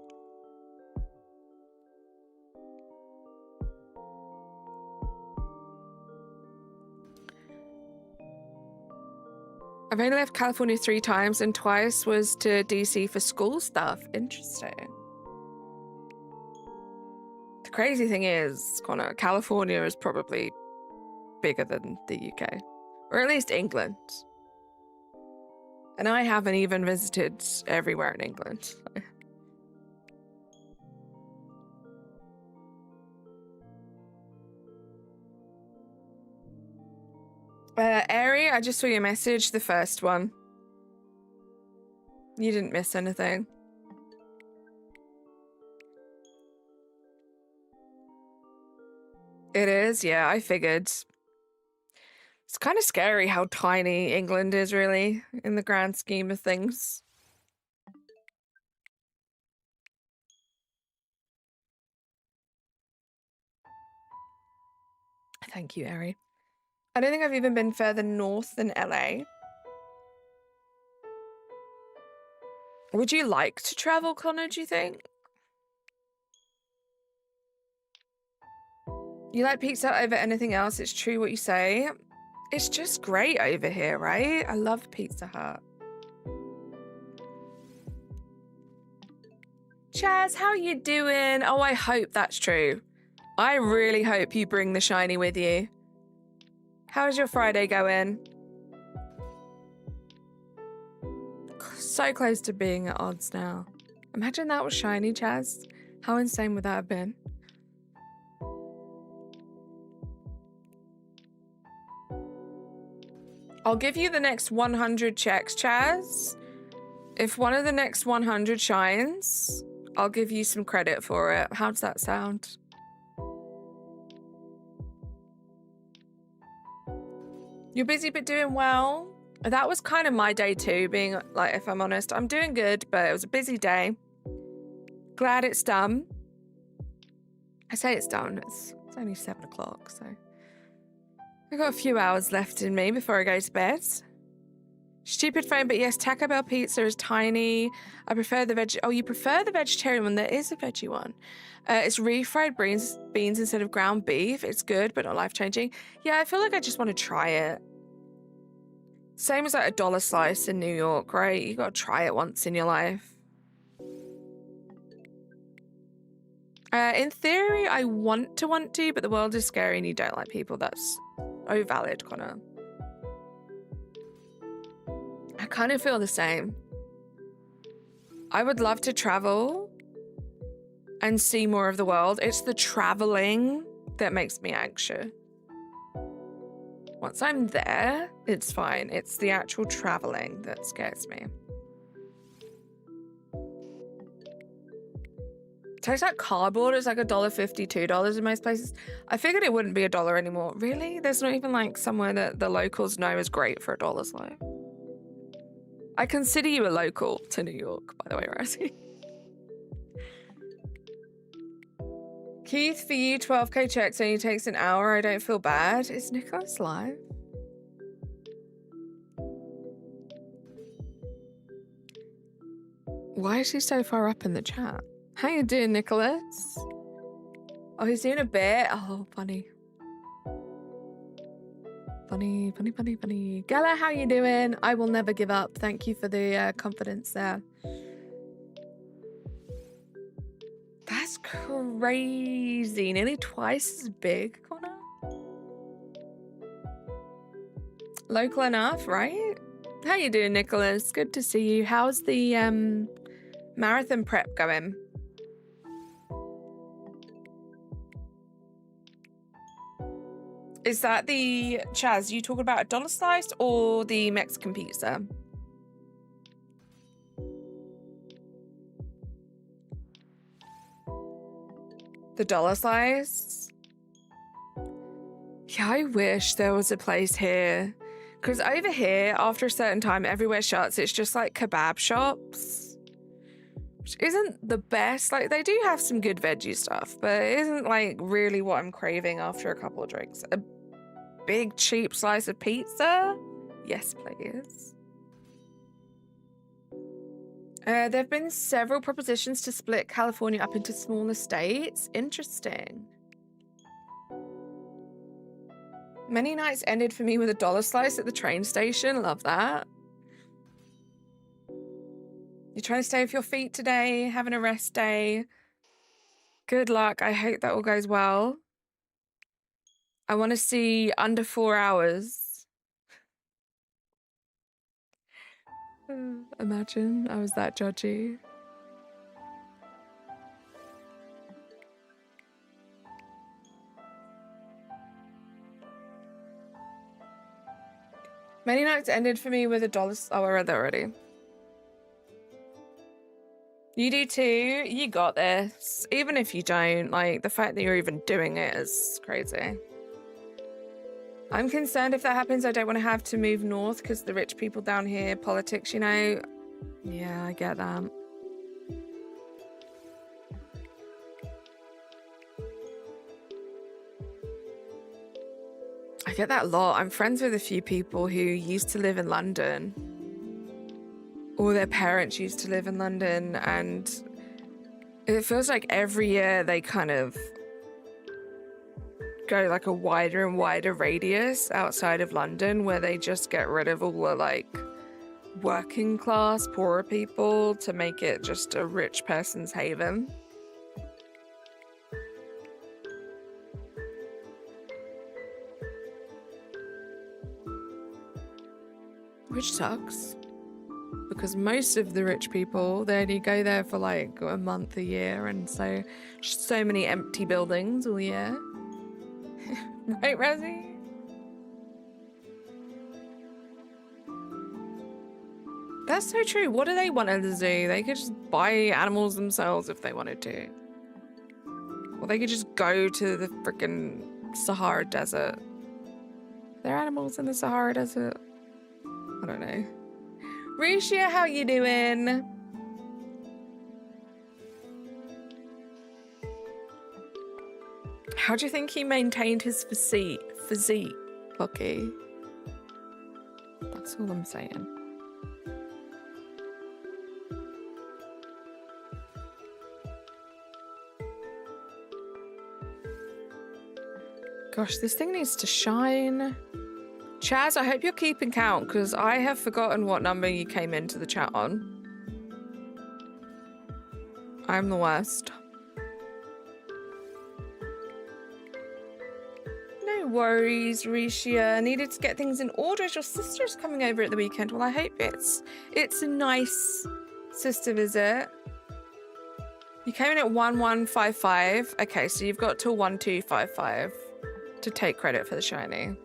I've only left California 3 times and twice was to DC for school stuff. Interesting. The crazy thing is, Connor, California is probably bigger than the UK, or at least England. And I haven't even visited everywhere in England. Ari, I just saw your message, the first one. You didn't miss anything. It is, yeah, I figured. It's kind of scary how tiny England is, really, in the grand scheme of things. Thank you, Ari. I don't think I've even been further north than LA. Would you like to travel, Connor, do you think? You like pizza over anything else? It's true what you say. It's just great over here, right? I love Pizza Hut. Chaz, how you doing? Oh, I hope that's true. I really hope you bring the shiny with you. How's your Friday going? So close to being at odds now. Imagine that was shiny, Chaz. How insane would that have been? I'll give you the next 100 checks, Chaz. If one of the next 100 shines, I'll give you some credit for it. How does that sound? You're busy but doing well. That was kind of my day too, being like, if I'm honest, I'm doing good, but it was a busy day. Glad it's done. I say it's done. It's only 7 o'clock, so I've got a few hours left in me before I go to bed. Stupid phone, but yes, Taco Bell pizza is tiny. I prefer the veg. Oh, you prefer the vegetarian one? There is a veggie one. It's refried beans instead of ground beef. It's good, but not life-changing. Yeah, I feel like I just want to try it. Same as like a dollar slice in New York, right? You got to try it once in your life. In theory, I want to, but the world is scary and you don't like people. That's valid, Connor. I kind of feel the same. I would love to travel and see more of the world. It's the traveling that makes me anxious. Once I'm there, it's fine. It's the actual traveling that scares me. Tastes like cardboard. It's like $1.50, $2 in most places. I figured it wouldn't be $1 anymore. Really? There's not even like somewhere that the locals know is great for $1 slow. I consider you a local to New York, by the way, Rosie. Keith, for you, 12k checks only takes an hour. I don't feel bad. Is Nicholas live? Why is he so far up in the chat? How you doing, Nicholas? Oh, he's doing a bit. Oh, funny. Funny, funny, funny, funny. Gala, how you doing? I will never give up. Thank you for the confidence there. That's crazy. Nearly twice as big, Connor. Local enough, right? How you doing, Nicholas? Good to see you. How's the marathon prep going? Is that the Chaz? You talking about a dollar slice or the Mexican pizza? The dollar slice? Yeah, I wish there was a place here. Because over here, after a certain time, everywhere shuts. It's just like kebab shops. Which isn't the best. Like, they do have some good veggie stuff, but it isn't like really what I'm craving after a couple of drinks. A big cheap slice of pizza? Yes, please. There have been several propositions to split California up into smaller states. Interesting. Many nights ended for me with a dollar slice at the train station. Love that. You're trying to stay with your feet today, having a rest day. Good luck. I hope that all goes well. I want to see under 4 hours. Imagine I was that judgy. Many nights ended for me with a dollar. Oh, I read that already. You do too. You got this. Even if you don't, like, the fact that you're even doing it is crazy. I'm concerned if that happens, I don't want to have to move north because the rich people down here, politics, you know. Yeah, I get that. I get that a lot. I'm friends with a few people who used to live in London, or their parents used to live in London, and it feels like every year they kind of go like a wider and wider radius outside of London where they just get rid of all the like working class, poorer people to make it just a rich person's haven. Which sucks. Because most of the rich people, they only go there for like a month a year, and so many empty buildings all year. Right, Rosie? That's so true. What do they want at the zoo? They could just buy animals themselves if they wanted to. Or they could just go to the freaking Sahara Desert. Are there animals in the Sahara Desert? I don't know. Risha, how you doing? How do you think he maintained his physique, Bucky? That's all I'm saying. Gosh, this thing needs to shine. Chaz, I hope you're keeping count, because I have forgotten what number you came into the chat on. I'm the worst. No worries, Risha. Needed to get things in order as your sister's coming over at the weekend. Well, I hope it's a nice sister visit. You came in at 1155. Okay, so you've got till 1255 to take credit for the shiny.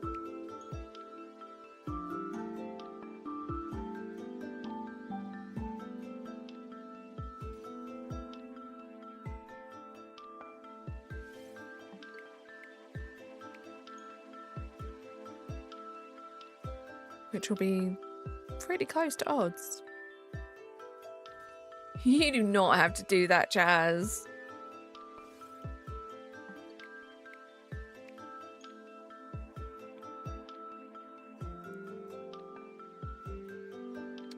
Which will be pretty close to odds. You do not have to do that, Chaz.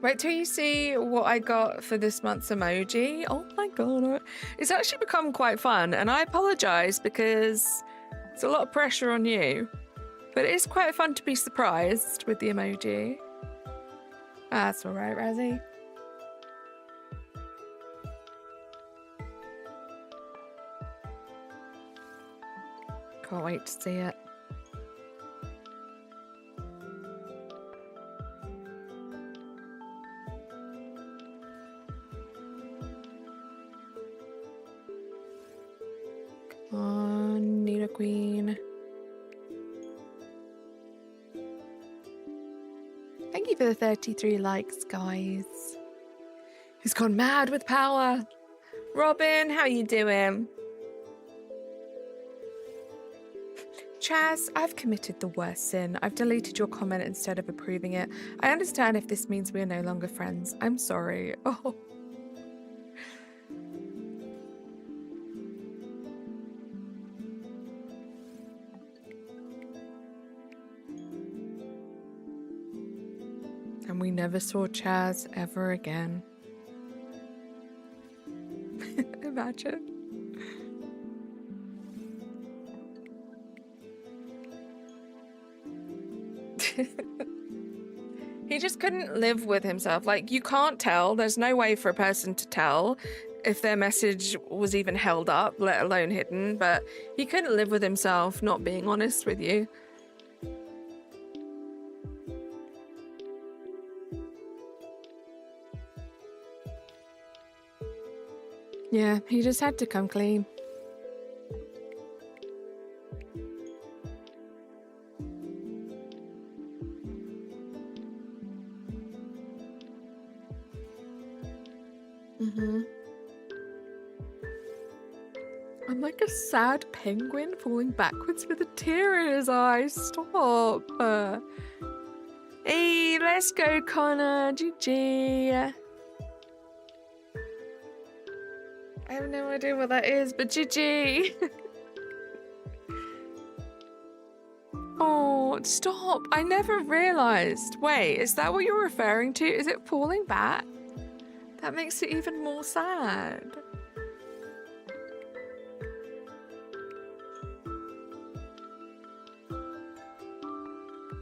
Wait till you see what I got for this month's emoji. Oh my god, it's actually become quite fun, and I apologize because it's a lot of pressure on you. But it is quite fun to be surprised with the emoji. That's all right, Razzie. Can't wait to see it. Come on, Nita Queen. Thank you for the 33 likes, guys. He's gone mad with power. Robin, how you doing? Chaz, I've committed the worst sin. I've deleted your comment instead of approving it. I understand if this means we are no longer friends. I'm sorry. Oh. And we never saw Chaz ever again. Imagine. He just couldn't live with himself. Like, you can't tell. There's no way for a person to tell if their message was even held up, let alone hidden. But he couldn't live with himself not being honest with you. Yeah, he just had to come clean. I'm like a sad penguin falling backwards with a tear in his eye. Stop. Hey, let's go, Connor. GG. I have no idea what that is, but GG. Oh, stop. I never realized. Wait, is that what you're referring to? Is it falling back? That makes it even more sad.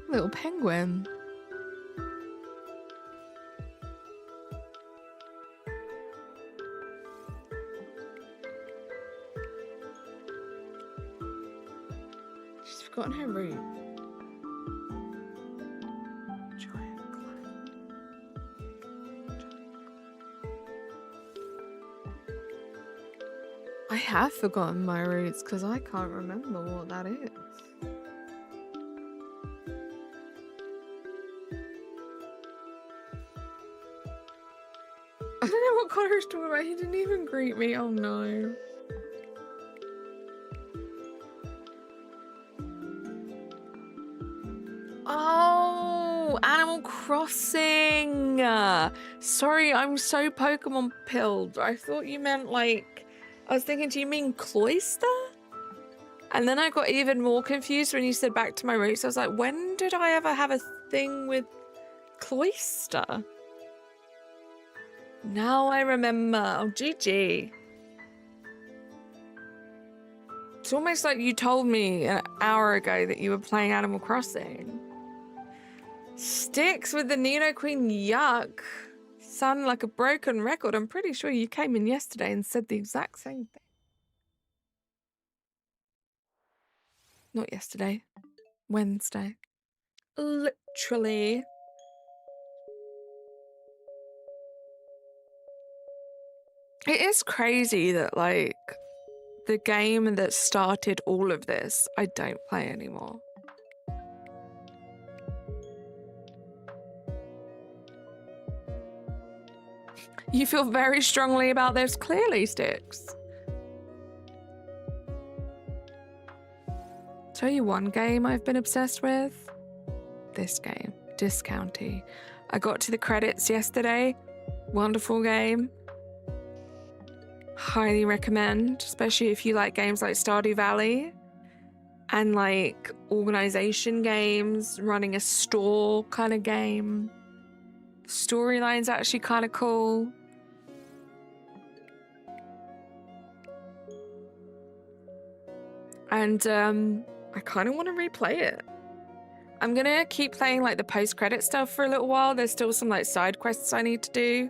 Little penguin. She's forgotten her route. I have forgotten my roots because I can't remember what that is. I don't know what Connor's talking about. He didn't even greet me. Oh no. Oh, Animal Crossing. Sorry, I'm so Pokemon pilled. I thought you meant like, I was thinking, do you mean Cloyster? And then I got even more confused when you said back to my roots. I was like, when did I ever have a thing with Cloyster? Now I remember. Oh, GG. It's almost like you told me an hour ago that you were playing Animal Crossing. Sticks with the Nino Queen, yuck. Sound like a broken record. I'm pretty sure you came in yesterday and said the exact same thing. Not yesterday. Wednesday. Literally. It is crazy that, like, the game that started all of this, I don't play anymore. You feel very strongly about this? Clearly, Sticks. Tell you one game I've been obsessed with. This game, Discounty. I got to the credits yesterday. Wonderful game. Highly recommend, especially if you like games like Stardew Valley and like organization games, running a store kind of game. Storyline's actually kind of cool. And I kind of want to replay it. I'm gonna keep playing like the post-credit stuff for a little while. There's still some like side quests I need to do.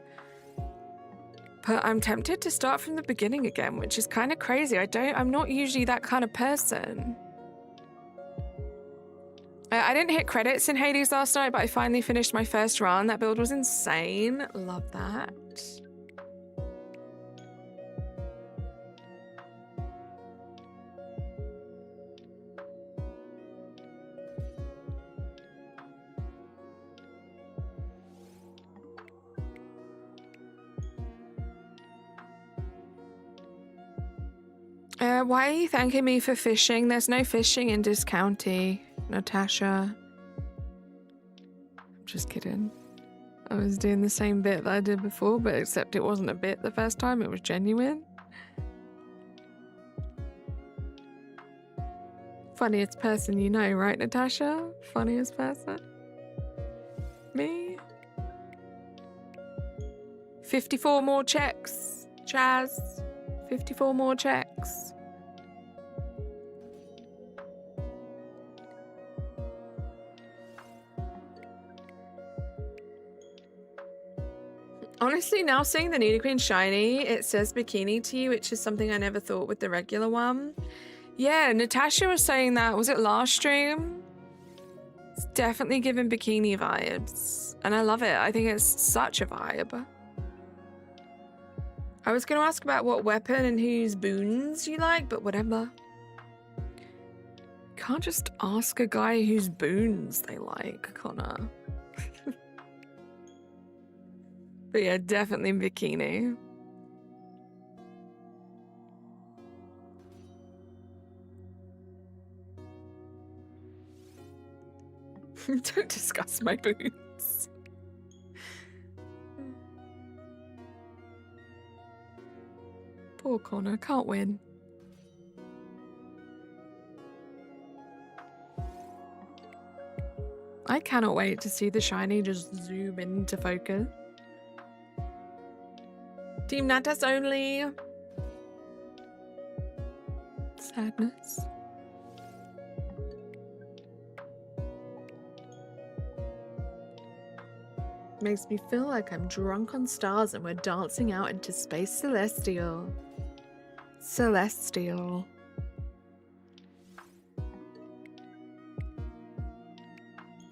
But I'm tempted to start from the beginning again, which is kind of crazy. I'm not usually that kind of person. I didn't hit credits in Hades last night, but I finally finished my first run. That build was insane. Love that. Why are you thanking me for fishing? There's no fishing in this county, Natasha. I'm just kidding. I was doing the same bit that I did before, but except it wasn't a bit the first time, it was genuine. Funniest person you know, right, Natasha? Funniest person? Me? 54 more checks, Chaz. 54 more checks. Honestly, now seeing the Nidoqueen shiny, it says bikini to you, which is something I never thought with the regular one. Yeah, Natasha was saying that. Was it last stream? It's definitely giving bikini vibes. And I love it. I think it's such a vibe. I was going to ask about what weapon and whose boons you like, but whatever. Can't just ask a guy whose boons they like, Connor. But yeah, definitely bikini. Don't discuss my boons. Poor Connor, can't win. I cannot wait to see the shiny just zoom into focus. Team Natas only. Sadness. Makes me feel like I'm drunk on stars and we're dancing out into space celestial. Celestial.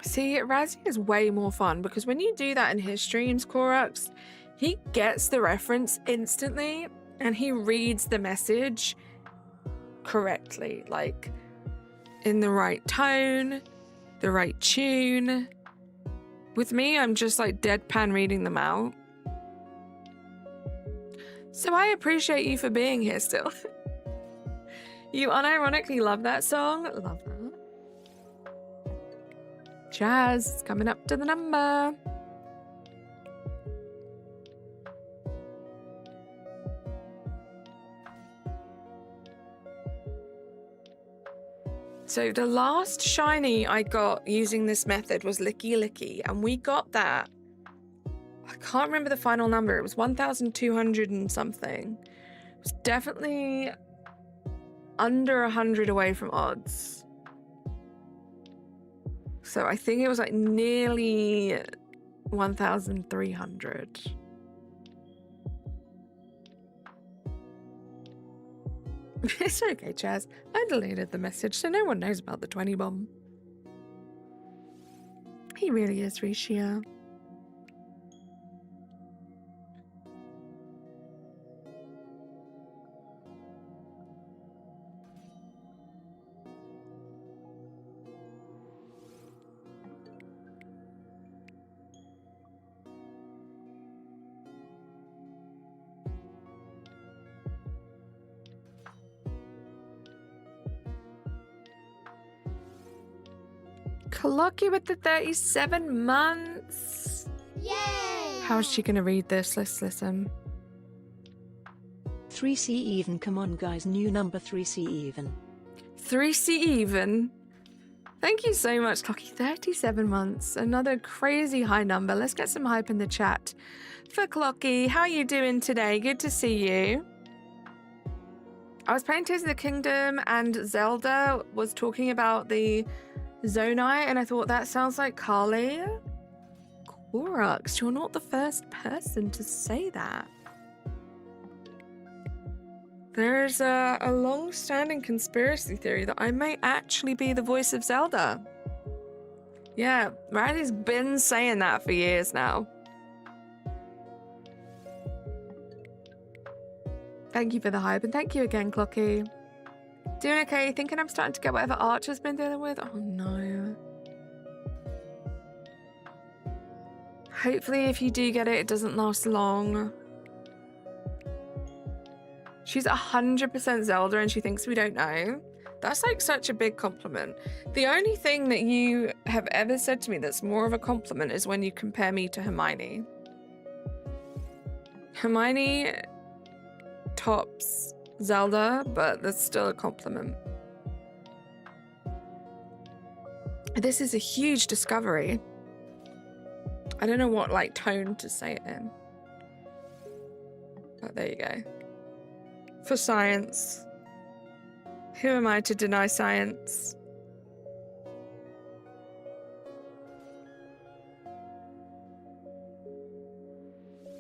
See, Razzie is way more fun because when you do that in his streams, Korux, he gets the reference instantly and he reads the message correctly, like in the right tone, the right tune. With me, I'm just like deadpan reading them out. So I appreciate you for being here still. You unironically love that song? Love that. Chaz, coming up to the number. So the last shiny I got using this method was Licky Licky, and we got that. I can't remember the final number. It was 1,200 and something. It was definitely under 100 away from odds. So I think it was like nearly 1,300. It's okay, Chaz. I deleted the message so no one knows about the 20 bomb. He really is, Risha. Clocky with the 37 months. Yay! How's she gonna read this? Let's listen. 3C even. Come on, guys. New number 3C even. 3C even. Thank you so much, Clocky. 37 months. Another crazy high number. Let's get some hype in the chat for Clocky. How you doing today? Good to see you. I was playing Tears of the Kingdom and Zelda was talking about the Zonai, and I thought that sounds like Carly. Korux, you're not the first person to say that. There's a long-standing conspiracy theory that I may actually be the voice of Zelda. Yeah, Riley's been saying that for years now. Thank you for the hype, and thank you again, Clocky. Doing okay, thinking I'm starting to get whatever Archer's been dealing with. Oh no. Hopefully if you do get it, it doesn't last long. She's 100% Zelda and she thinks we don't know. That's like such a big compliment. The only thing that you have ever said to me that's more of a compliment is when you compare me to Hermione. Hermione tops Zelda, but that's still a compliment. This is a huge discovery. I don't know what like tone to say it in. But there you go. For science. Who am I to deny science?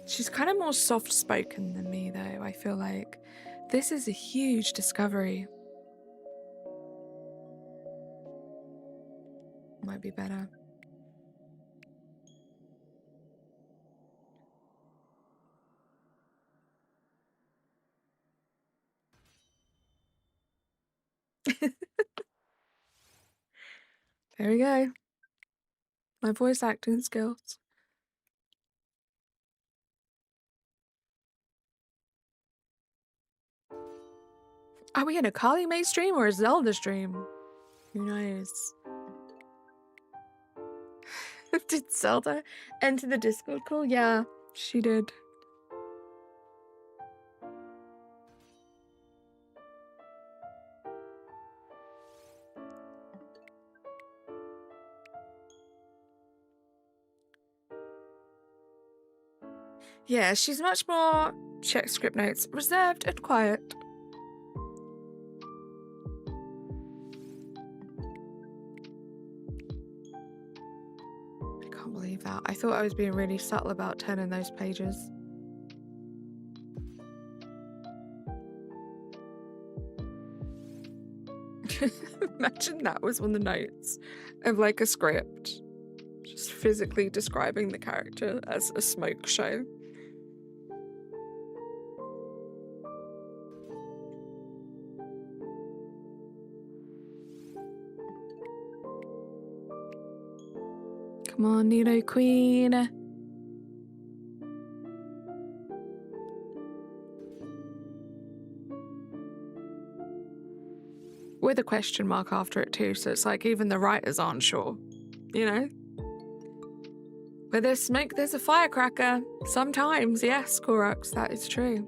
She's kind of more soft-spoken than me, though. I feel like this is a huge discovery. Might be better. There we go. My voice acting skills. Are we in a Kali May stream or a Zelda stream? Who knows? Did Zelda enter the Discord call? Yeah, she did. Yeah, she's much more, check script notes, reserved and quiet. I can't believe that. I thought I was being really subtle about turning those pages. Imagine that was on the notes of like a script. Just physically describing the character as a smoke show. Come on, Nido Queen. With a question mark after it too, so it's like even the writers aren't sure, you know? Where there's smoke, there's a firecracker. Sometimes, yes, Korax, that is true.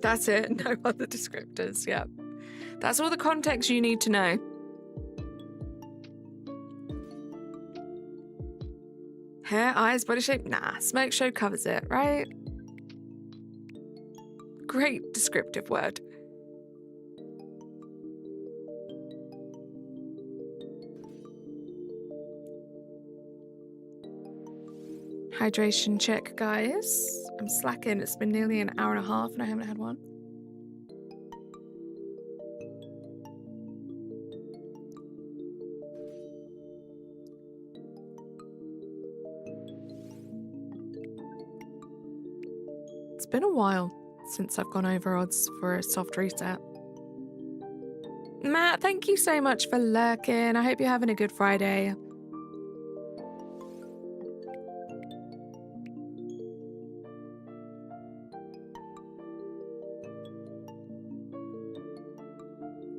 That's it, no other descriptors, yep. That's all the context you need to know. Hair, eyes, body shape, nah, smoke show covers it, right? Great descriptive word. Hydration check, guys. I'm slacking. It's been nearly an hour and a half and I haven't had one. It's been a while since I've gone over odds for a soft reset. Matt, thank you so much for lurking. I hope you're having a good Friday.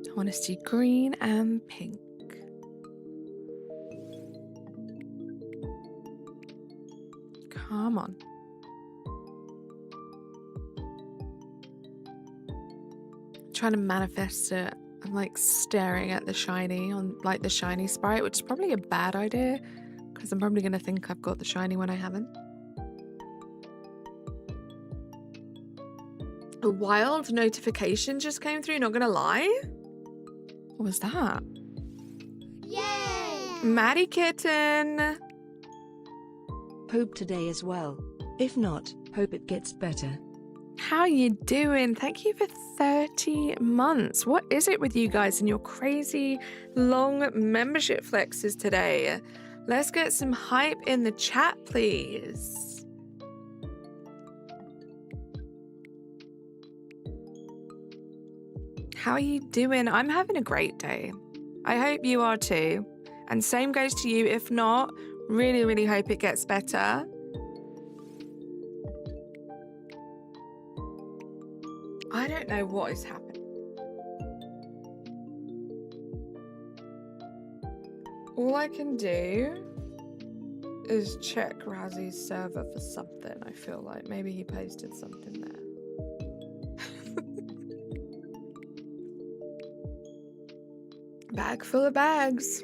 I want to see green and pink. Come on. I'm trying to manifest it. I'm like staring at the shiny on like the shiny sprite, which is probably a bad idea because I'm probably going to think I've got the shiny when I haven't. A wild notification just came through, not gonna lie. What was that? Yay! Maddie Kitten! Hope today as well. If not, hope it gets better. How you doing? Thank you for 30 months. What is it with you guys and your crazy long membership flexes today? Let's get some hype in the chat, please. How are you doing? I'm having a great day. I hope you are too. And same goes to you. If not, Really, really hope it gets better. I don't know what is happening. All I can do is check Razzy's server for something, I feel like. Maybe he posted something there. Bag full of bags.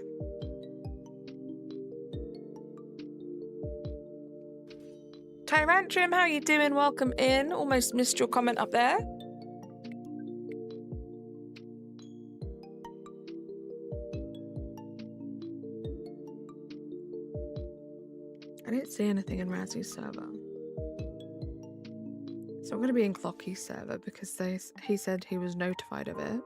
Tyrantrum, how you doing? Welcome in. Almost missed your comment up there. I didn't see anything in Razzy's server. So I'm going to be in Clocky's server because he said he was notified of it.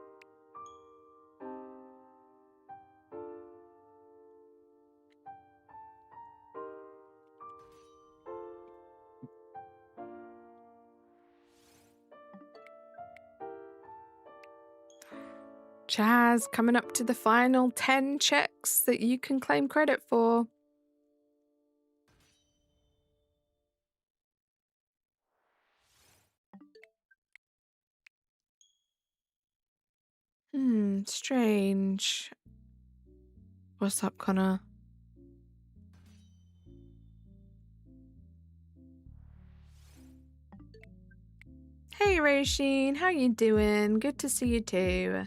Chaz, coming up to the final 10 checks that you can claim credit for. Strange. What's up, Connor? Hey, Rasheen, how you doing? Good to see you too.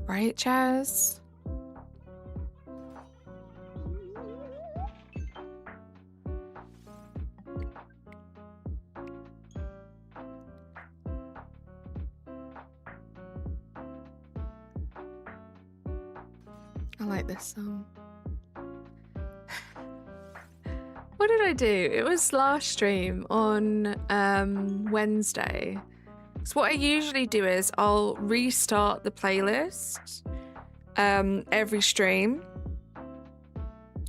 Right, Chaz? I like this song. What did I do? It was last stream on Wednesday. So what I usually do is I'll restart the playlist every stream.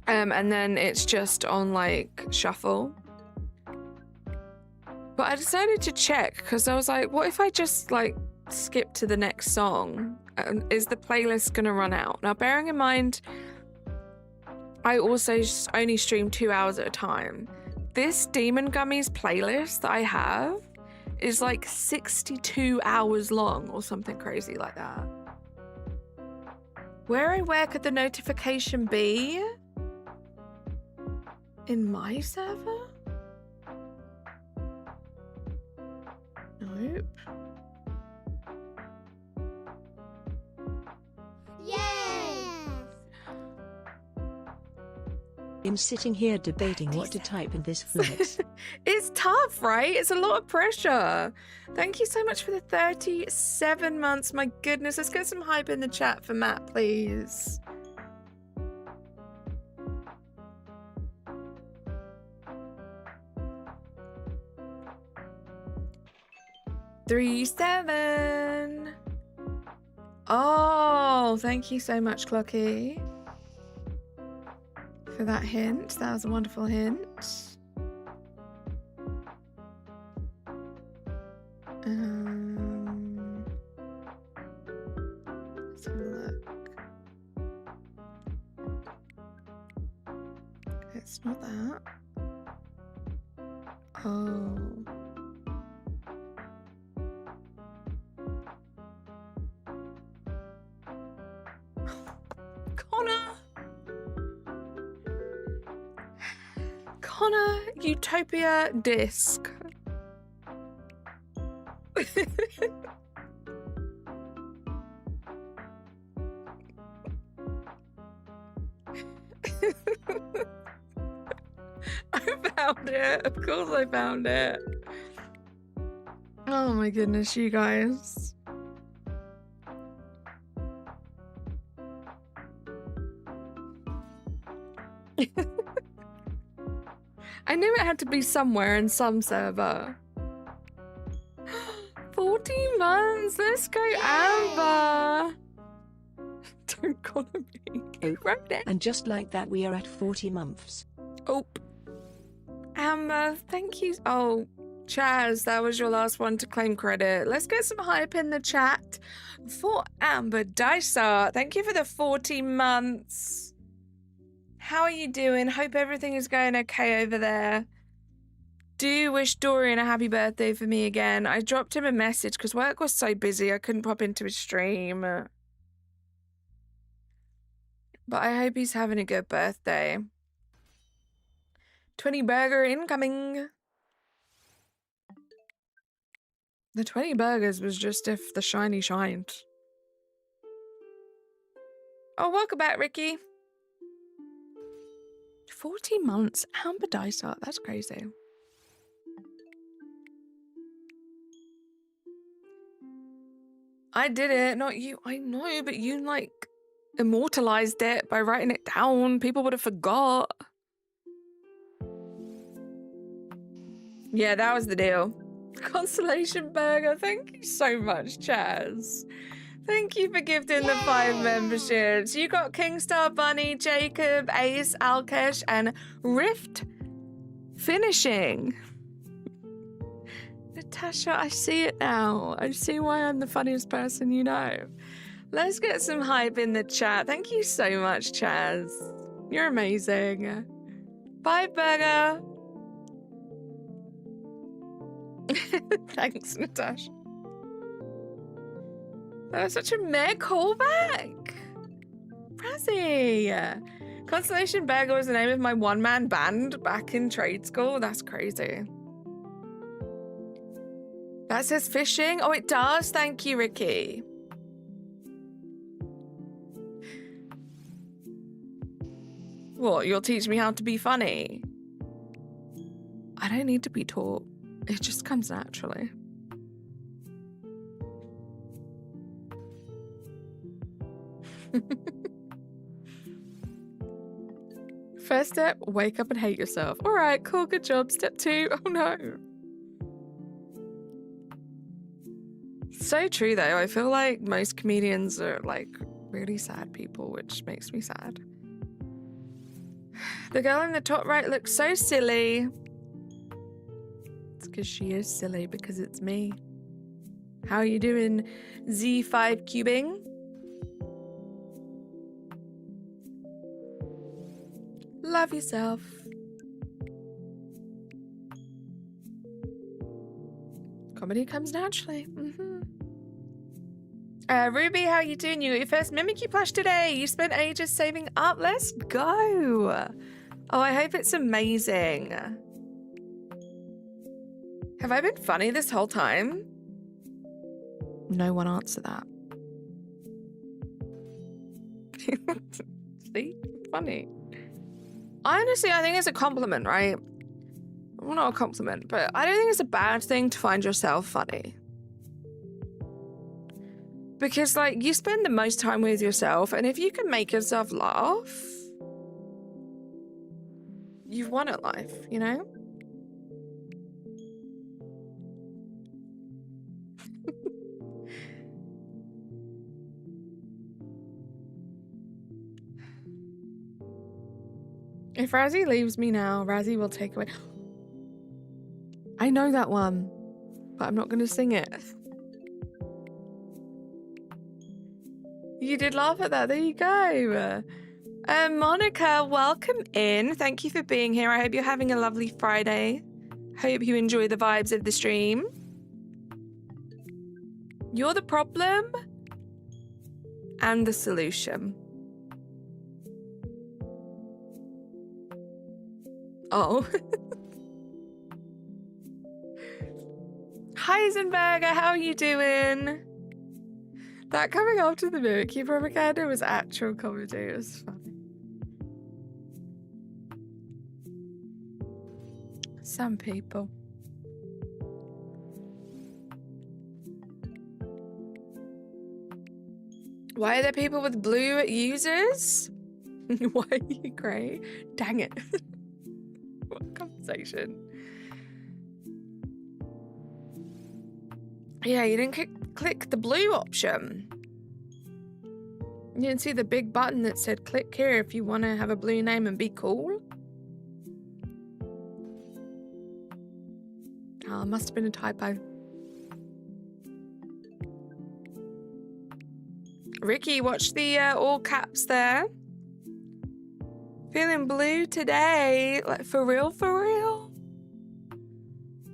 And then it's just on like shuffle. But I decided to check because I was like, what if I just like skip to the next song? Is the playlist gonna run out? Now, bearing in mind, I also only stream 2 hours at a time. This Demon Gummies playlist that I have is like 62 hours long or something crazy like that. Where could the notification be? In my server? Nope. I'm sitting here debating what to type in this flex. It's tough, right? It's a lot of pressure. Thank you so much for the 37 months. My goodness, let's get some hype in the chat for Matt, please. Three, 7. Oh, thank you so much, Clocky, for that hint. That was a wonderful hint. Let's have a look. It's not that. Oh. Connor, Utopia disc. I found it. Of course I found it. Oh my goodness, you guys. I knew it had to be somewhere in some server. 14 months. Let's go, Amber. Don't call me. Right there. And just like that, we are at 40 months. Oh. Amber, thank you. Oh, Chaz, that was your last one to claim credit. Let's get some hype in the chat for Amber Dicer. Thank you for the 40 months. How are you doing? Hope everything is going okay over there. Do wish Dorian a happy birthday for me again. I dropped him a message because work was so busy I couldn't pop into his stream. But I hope he's having a good birthday. 20 burger incoming. The 20 burgers was just if the shiny shined. Oh, welcome back, Ricky. 40 months. Amber Dysart. That's crazy. I did it, not you. I know, but you, like, immortalized it by writing it down. People would have forgot. Yeah, that was the deal. Consolation Burger. Thank you so much, Chaz. Thank you for gifting the 5 memberships. You got Kingstar Bunny, Jacob, Ace, Alkesh, and Rift finishing. Natasha, I see it now. I see why I'm the funniest person you know. Let's get some hype in the chat. Thank you so much, Chaz. You're amazing. Bye, Burger. Thanks, Natasha. That was such a meh callback. Razzie. Constellation Burger was the name of my one-man band back in trade school. That's crazy. That says fishing. Oh, it does. Thank you, Ricky. What, you'll teach me how to be funny? I don't need to be taught. It just comes naturally. First step, wake up and hate yourself. All right, cool, good job. Step 2, oh no. So true though. I feel like most comedians are like really sad people, which makes me sad. The girl in the top right looks so silly. It's because she is silly because it's me. How are you doing, Z5 cubing? Love yourself. Comedy comes naturally. Ruby, how you doing? You got your first Mimikyu plush today. You spent ages saving up. Let's go. Oh, I hope it's amazing. Have I been funny this whole time? No one answer that. See? Funny. Honestly, I think it's a compliment, right? Well, not a compliment, but I don't think it's a bad thing to find yourself funny. Because, like, you spend the most time with yourself, and if you can make yourself laugh, you've won at life, you know? If Razzie leaves me now, Razzie will take away... I know that one, but I'm not going to sing it. You did laugh at that. There you go. Monica, welcome in. Thank you for being here. I hope you're having a lovely Friday. Hope you enjoy the vibes of the stream. You're the problem and the solution. Oh. Heisenberger, how are you doing? That coming after the Mimikyu propaganda was actual comedy. It was funny. Some people. Why are there people with blue users? Why are you grey? Dang it. What conversation? Yeah, you didn't click the blue option. You didn't see the big button that said click here if you want to have a blue name and be cool? Oh, it must have been a typo. Ricky, watch the all caps there. Feeling blue today. Like, for real, for real?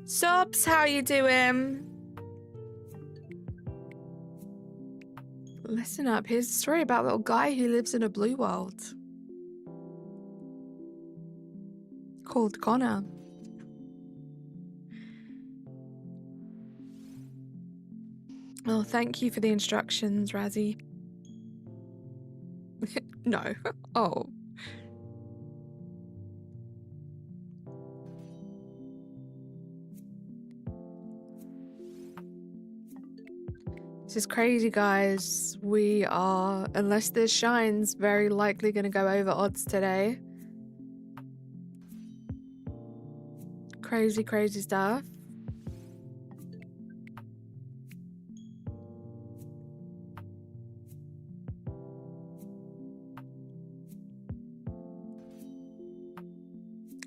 Sobs, how you doing? Listen up, here's a story about a little guy who lives in a blue world. Called Connor. Oh, thank you for the instructions, Razzie. No. Oh. This is crazy, guys. We are, unless this shines, very likely going to go over odds today. Crazy, crazy stuff.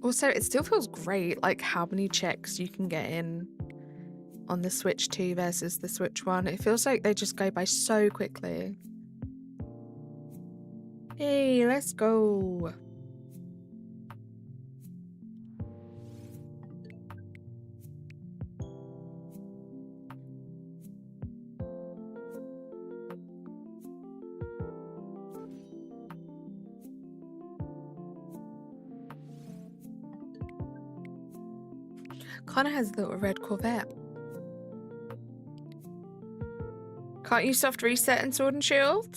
Also, it still feels great, like how many checks you can get in on the Switch 2 versus the Switch 1. It feels like they just go by so quickly. Hey, let's go. Connor has a little red Corvette. Can't you soft reset in Sword and Shield?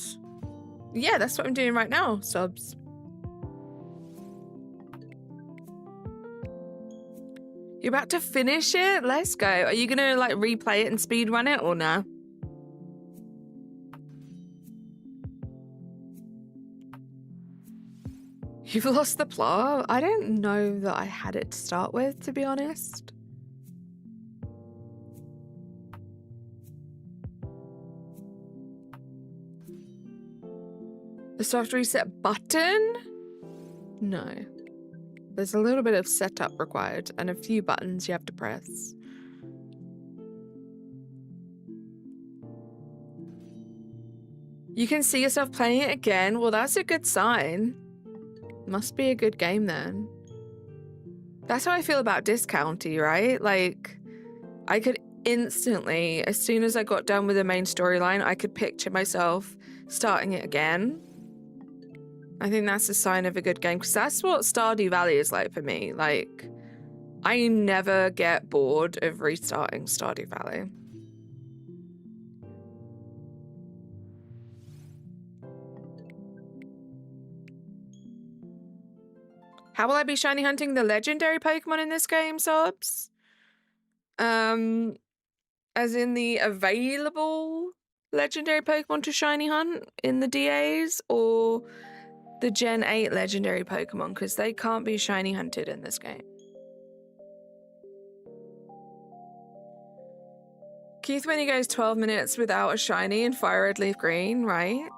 Yeah, that's what I'm doing right now, subs. You're about to finish it? Let's go. Are you gonna like replay it and speedrun it or nah? You've lost the plot? I don't know that I had it to start with, to be honest. The soft reset button? No. There's a little bit of setup required and a few buttons you have to press. You can see yourself playing it again? Well, that's a good sign. Must be a good game then. That's how I feel about Discounty, right? Like, I could instantly, as soon as I got done with the main storyline, I could picture myself starting it again. I think that's a sign of a good game, because that's what Stardew Valley is like for me. Like, I never get bored of restarting Stardew Valley. How will I be shiny hunting the legendary Pokemon in this game, subs? As in the available legendary Pokemon to shiny hunt in the DAs, or the Gen 8 legendary Pokemon, because they can't be shiny hunted in this game. Keith, when he goes 12 minutes without a shiny in Fire Red Leaf Green, right?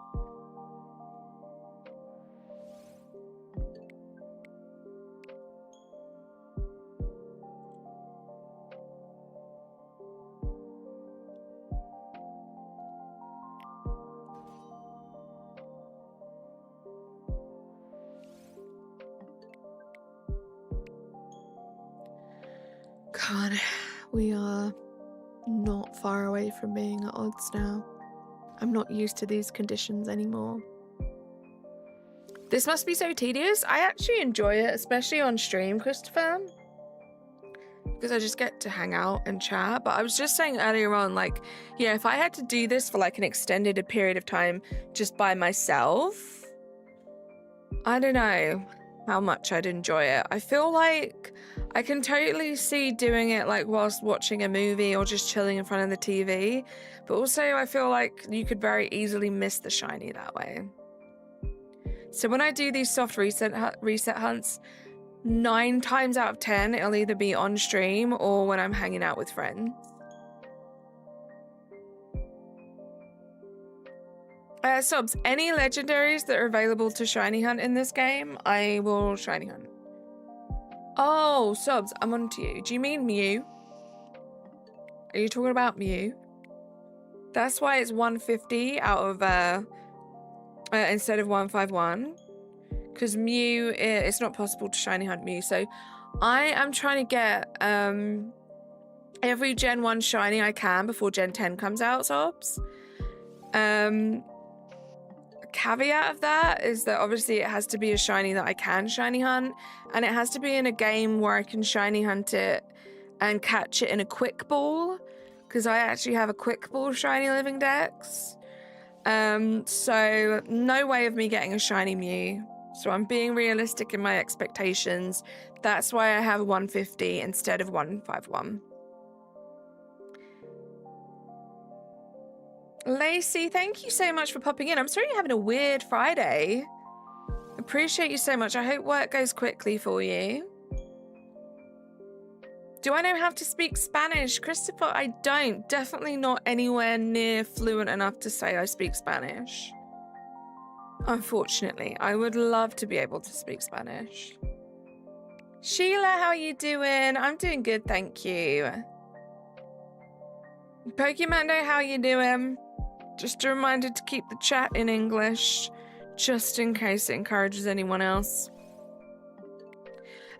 God, we are not far away from being at odds now. I'm not used to these conditions anymore. This must be so tedious. I actually enjoy it, especially on stream, Christopher, because I just get to hang out and chat. But I was just saying earlier on, like, yeah, if I had to do this for like an extended period of time just by myself, I don't know how much I'd enjoy it. I feel like I can totally see doing it like whilst watching a movie or just chilling in front of the TV, but also I feel like you could very easily miss the shiny that way. So when I do these soft reset hunts, 9 times out of 10 it'll either be on stream or when I'm hanging out with friends. Subs, any legendaries that are available to shiny hunt in this game, I will shiny hunt. Oh, subs, I'm on to you. Do you mean Mew? Are you talking about Mew? That's why it's 150 out of, instead of 151. because Mew, it's not possible to shiny hunt Mew. So I am trying to get every Gen 1 shiny I can before Gen 10 comes out, Sobs. Caveat of that is that obviously it has to be a shiny that I can shiny hunt, and it has to be in a game where I can shiny hunt it and catch it in a quick ball, because I actually have a quick ball shiny living dex. So no way of me getting a shiny Mew. So I'm being realistic in my expectations. That's why I have a 150 instead of 151. Lacey, thank you so much for popping in. I'm sorry you're having a weird Friday. Appreciate you so much. I hope work goes quickly for you. Do I know how to speak Spanish? Christopher, I don't. Definitely not anywhere near fluent enough to say I speak Spanish. Unfortunately, I would love to be able to speak Spanish. Sheila, how are you doing? I'm doing good, thank you. Pokemando, how are you doing? Just a reminder to keep the chat in English, just in case it encourages anyone else.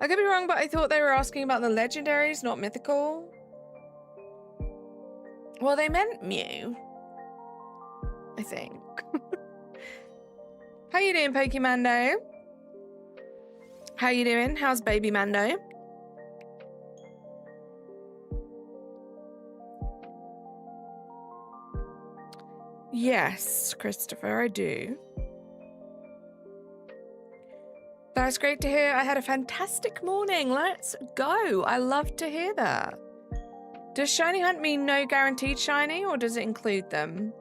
I could be wrong, but I thought they were asking about the legendaries, not mythical. Well, they meant Mew, I think. How you doing, Pokemando? How you doing? How's baby Mando? Yes, Christopher, I do. That's great to hear. I had a fantastic morning. Let's go. I love to hear that. Does shiny hunt mean no guaranteed shiny, or does it include them?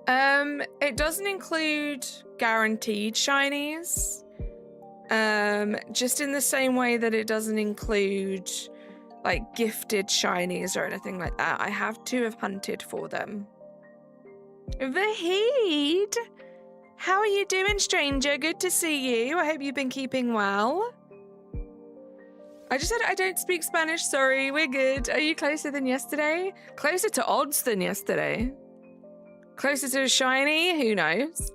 It doesn't include guaranteed shinies. Just in the same way that it doesn't include like gifted shinies or anything like that. I have to have hunted for them. Vahid, how are you doing, stranger? Good to see you. I hope you've been keeping well. I just said I don't speak Spanish. Sorry, we're good. Are you closer than yesterday? Closer to odds than yesterday. Closer to a shiny? Who knows?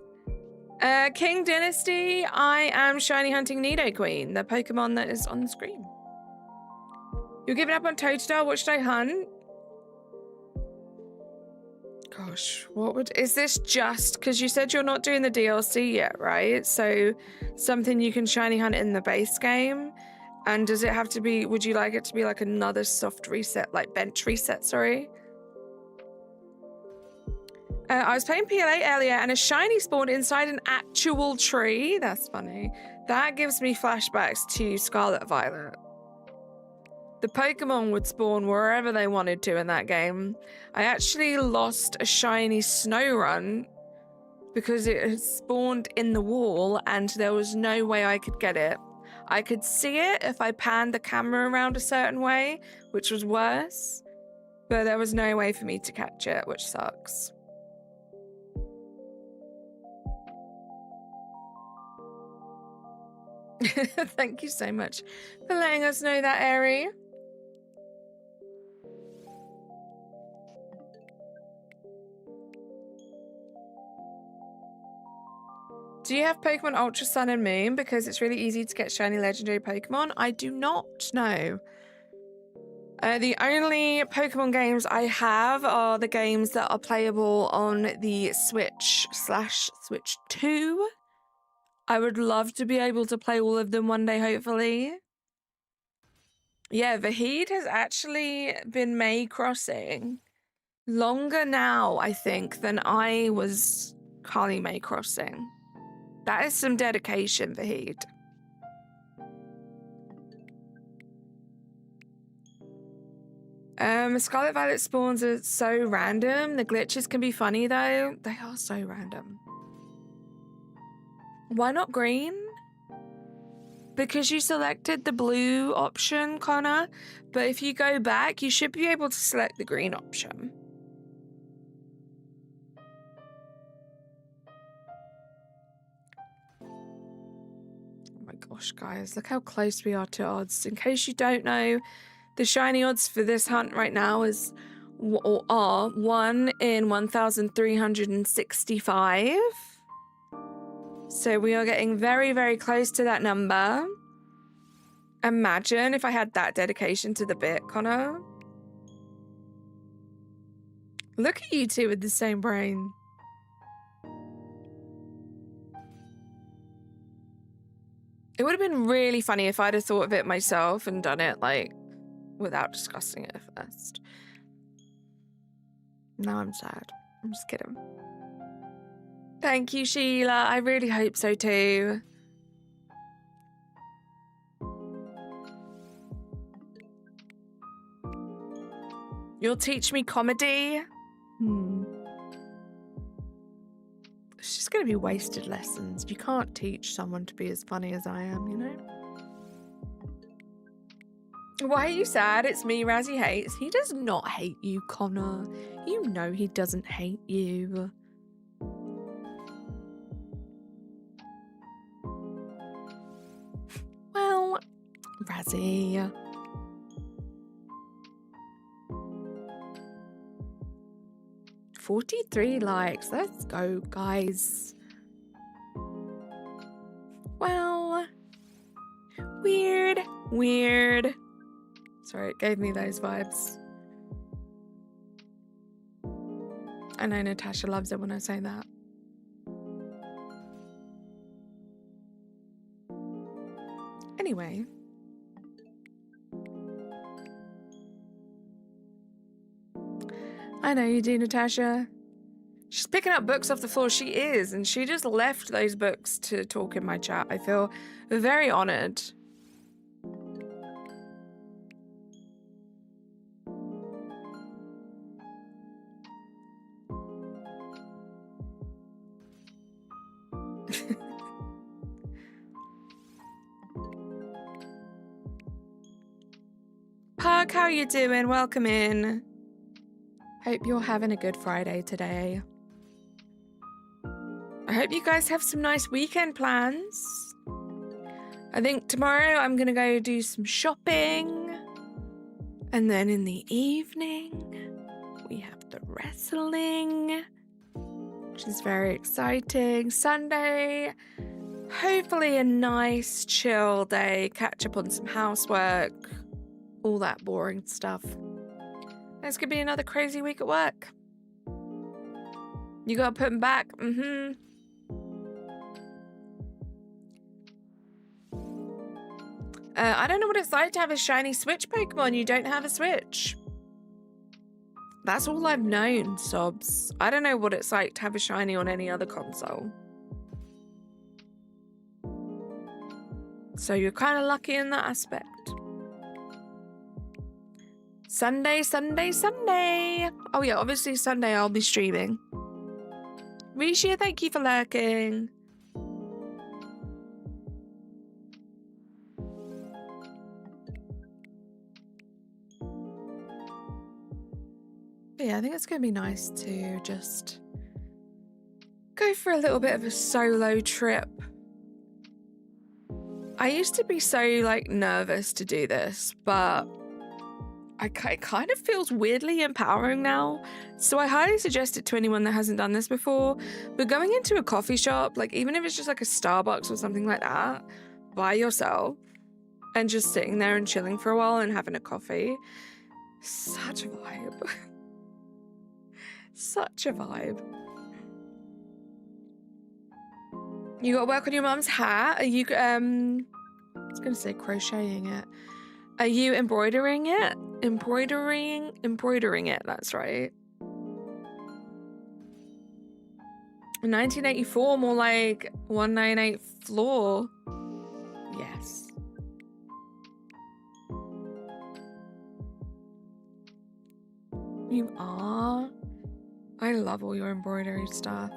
King Dynasty, I am shiny hunting Nidoqueen, the Pokemon that is on the screen. You're giving up on Totodile? What should I hunt? Gosh, is this just because you said you're not doing the DLC yet, right? So something you can shiny hunt in the base game. And does it have to be, would you like it to be like another soft reset, like bench reset, sorry? I was playing PLA earlier and a shiny spawned inside an actual tree. That's funny. That gives me flashbacks to Scarlet Violet. The Pokemon would spawn wherever they wanted to in that game. I actually lost a shiny Snorunt because it had spawned in the wall and there was no way I could get it. I could see it if I panned the camera around a certain way, which was worse, but there was no way for me to catch it, which sucks. Thank you so much for letting us know that, Aerie. Do you have Pokemon Ultra Sun and Moon? Because it's really easy to get shiny legendary Pokemon. I do not know. The only Pokemon games I have are the games that are playable on the Switch/Switch 2. I would love to be able to play all of them one day, hopefully. Yeah, Vahid has actually been May Crossing longer now, I think, than I was Carly May Crossing. That is some dedication, Vahid. Scarlet Violet spawns are so random. The glitches can be funny, though. They are so random. Why not green? Because you selected the blue option, Connor. But if you go back, you should be able to select the green option. Oh my gosh, guys, look how close we are to odds. In case you don't know, the shiny odds for this hunt right now are 1 in 1,365. So we are getting very, very close to that number. Imagine if I had that dedication to the bit, Connor. Look at you two with the same brain. It would have been really funny if I'd have thought of it myself and done it, like, without discussing it first. Now I'm sad. I'm just kidding. Thank you, Sheila. I really hope so too. You'll teach me comedy? It's just going to be wasted lessons. You can't teach someone to be as funny as I am, you know? Why are you sad? It's me Razzie hates. He does not hate you, Connor. You know he doesn't hate you. Well, Razzie. $43 likes. Let's go, guys. Well, weird. Sorry, it gave me those vibes. I know Natasha loves it when I say that. Anyway. I know you do, Natasha. She's picking up books off the floor. She is, and she just left those books to talk in my chat. I feel very honored. Park, how are you doing? Welcome in. Hope you're having a good Friday today. I hope you guys have some nice weekend plans. I think tomorrow I'm going to go do some shopping. And then in the evening, we have the wrestling, which is very exciting. Sunday, hopefully a nice chill day, catch up on some housework, all that boring stuff. This could be another crazy week at work. You gotta put them back. I don't know what it's like to have a shiny Switch Pokemon. You don't have a Switch. That's all I've known, sobs. I don't know what it's like to have a shiny on any other console. So you're kind of lucky in that aspect. Sunday. Oh yeah, obviously Sunday I'll be streaming. Risha, thank you for lurking. But yeah, I think it's going to be nice to just go for a little bit of a solo trip. I used to be so like nervous to do this, but it kind of feels weirdly empowering now. So I highly suggest it to anyone that hasn't done this before. But going into a coffee shop, like even if it's just like a Starbucks or something like that, by yourself, and just sitting there and chilling for a while and having a coffee, such a vibe. Such a vibe. You got to work on your mum's hat? Are you, I was going to say crocheting it. Are you embroidering it? Embroidering it, that's right. 1984, more like 198 floor. Yes. You are? I love all your embroidery stuff.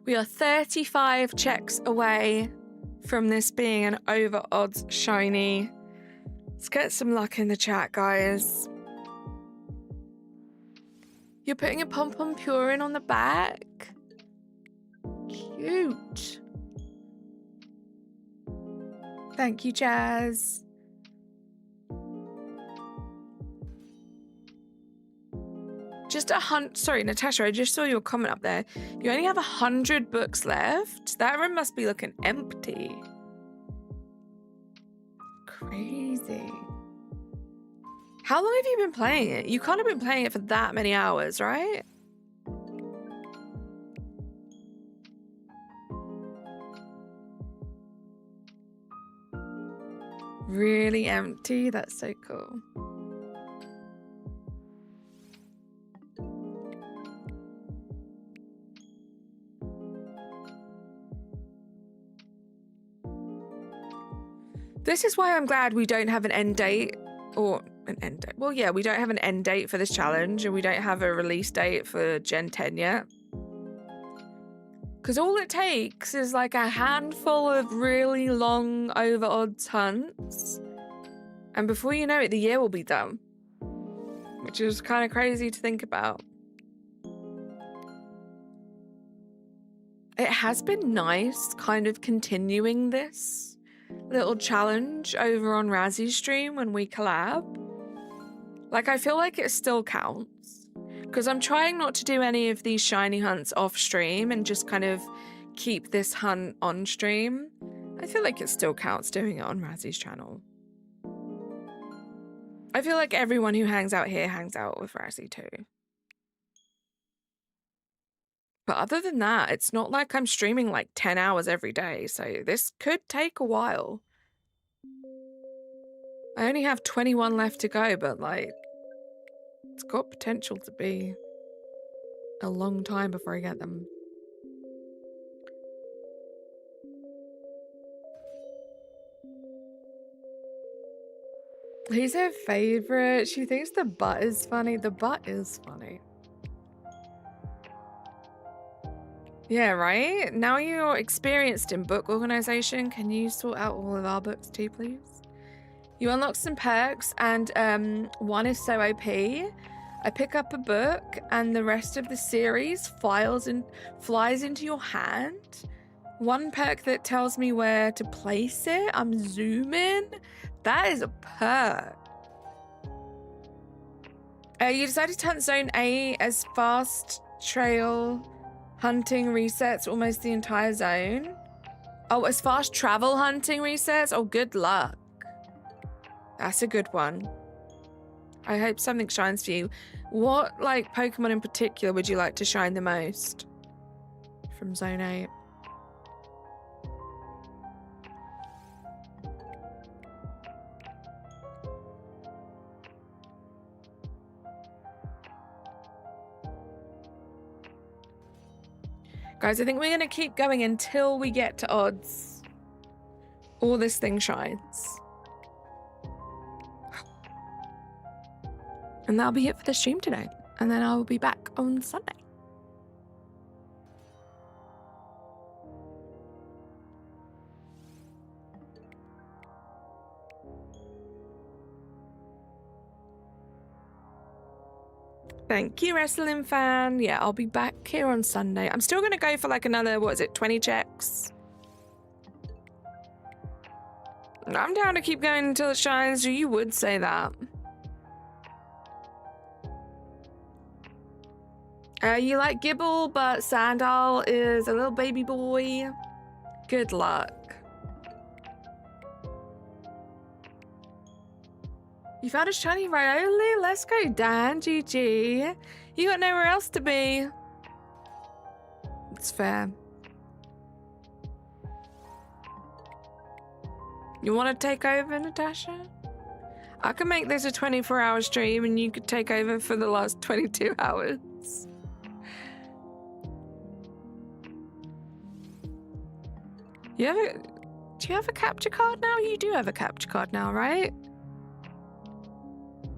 We are 35 checks away from this being an over odds shiny. Let's get some luck in the chat, guys. You're putting a pom-pom purin on the back? Cute. Thank you, Jazz. Just sorry, Natasha, I just saw your comment up there. You only have 100 books left? That room must be looking empty. Crazy. How long have you been playing it? You can't have been playing it for that many hours, right? Really empty? That's so cool. This is why I'm glad we don't have an end date, or an end date. Well, yeah, we don't have an end date for this challenge, and we don't have a release date for Gen 10 yet. Because all it takes is like a handful of really long over odds hunts, and before you know it, the year will be done. Which is kind of crazy to think about. It has been nice kind of continuing this little challenge over on Razzy's stream when we collab. Like, I feel like it still counts because I'm trying not to do any of these shiny hunts off stream and just kind of keep this hunt on stream. I feel like it still counts doing it on Razzy's channel. I feel like everyone who hangs out here hangs out with Razzy too. But other than that, it's not like I'm streaming like 10 hours every day, so this could take a while. I only have 21 left to go, but like, it's got potential to be a long time before I get them. Who's her favorite? She thinks the butt is funny. The butt is funny. Yeah, right? Now you're experienced in book organization, can you sort out all of our books too, please? You unlock some perks, and one is so OP. I pick up a book, and the rest of the series flies into your hand. One perk that tells me where to place it. I'm zooming. That is a perk. You decided to hunt Zone A as fast trail hunting resets almost the entire zone. Oh, as fast travel hunting resets? Oh, good luck. That's a good one. I hope something shines for you. What, like, Pokemon in particular would you like to shine the most from Zone 8? Guys, I think we're going to keep going until we get to odds. Or this thing shines. And that'll be it for the stream today. And then I'll be back on Sunday. Thank you, wrestling fan. Yeah, I'll be back here on Sunday. I'm still going to go for like another, 20 checks? I'm down to keep going until it shines. You would say that. You like Gibble, but Sandal is a little baby boy. Good luck. You found a shiny Rioli? Let's go, Dan. GG. You got nowhere else to be. It's fair. You want to take over, Natasha? I can make this a 24-hour stream and you could take over for the last 22 hours. Do you have a capture card now? You do have a capture card now, right?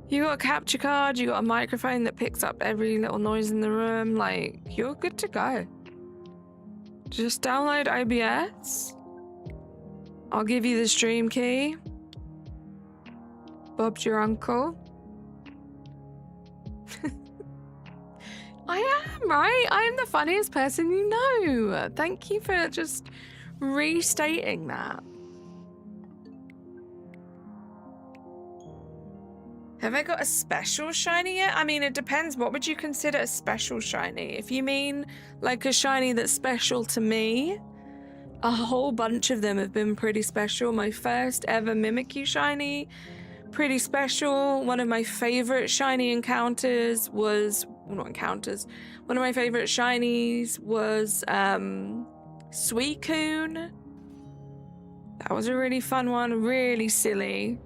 You got a capture card, you got a microphone that picks up every little noise in the room, like, you're good to go. Just download OBS. I'll give you the stream key. Bob's your uncle. I am, right? I am the funniest person you know. Thank you for just restating that. Have I got a special shiny yet? I mean, it depends. What would you consider a special shiny? If you mean like a shiny that's special to me, a whole bunch of them have been pretty special. My first ever Mimikyu shiny, pretty special. One of my favorite shiny encounters was, well, not encounters, one of my favorite shinies was Suicune. That was a really fun one, really silly.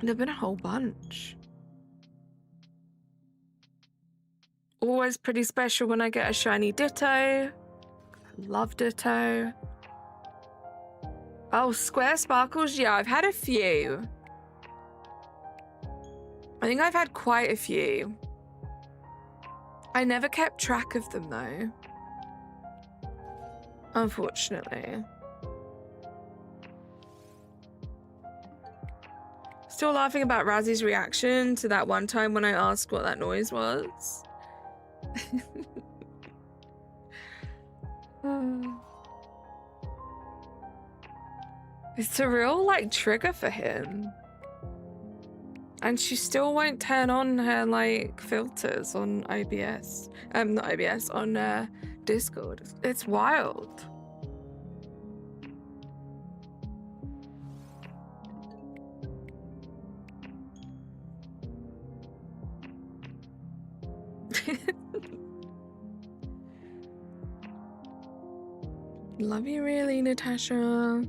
There've been a whole bunch. Always pretty special when I get a shiny Ditto. I love Ditto. Oh, Square Sparkles? Yeah, I've had a few. I think I've had quite a few. I never kept track of them though. Unfortunately. Still laughing about Razzy's reaction to that one time when I asked what that noise was. It's a real like trigger for him. And she still won't turn on her like filters on OBS. Not OBS, on Discord. It's wild. Love you really, Natasha. On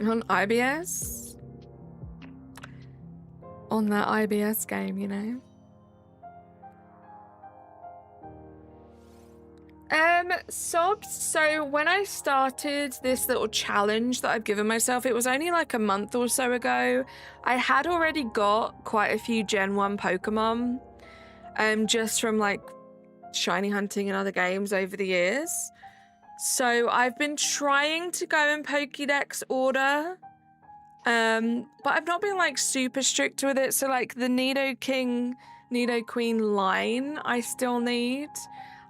IBS? On that IBS game, you know? Sobs, so when I started this little challenge that I've given myself, it was only like a month or so ago. I had already got quite a few Gen 1 Pokemon, just from like shiny hunting and other games over the years. So I've been trying to go in Pokédex order, but I've not been like super strict with it. So like the Nidoking, Nidoqueen line I still need.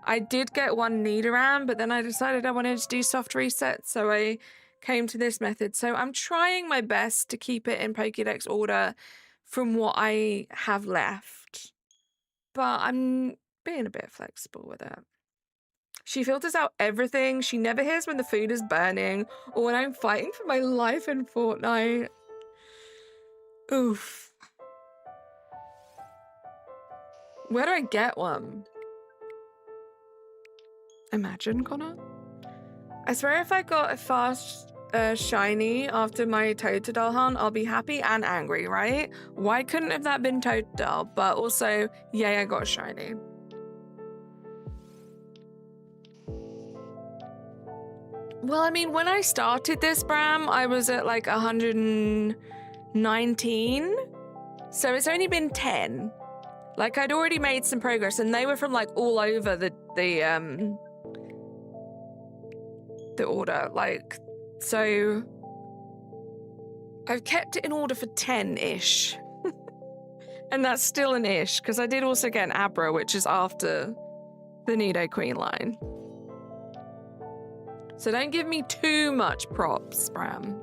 I did get one Nidoran, but then I decided I wanted to do soft reset, so I came to this method. So I'm trying my best to keep it in Pokédex order from what I have left, but I'm being a bit flexible with it. She filters out everything. She never hears when the food is burning or when I'm fighting for my life in Fortnite. Oof. Where do I get one? Imagine, Connor. I swear if I got a fast shiny after my Totodile hunt, I'll be happy and angry, right? Why couldn't have that been Totodile? But also, yay, I got a shiny. Well, I mean, when I started this, Bram, I was at like 119. So it's only been 10. Like, I'd already made some progress, and they were from like all over the order. Like, so I've kept it in order for 10-ish. And that's still an ish, because I did also get an Abra, which is after the Nidoqueen line. So don't give me too much props, Bram.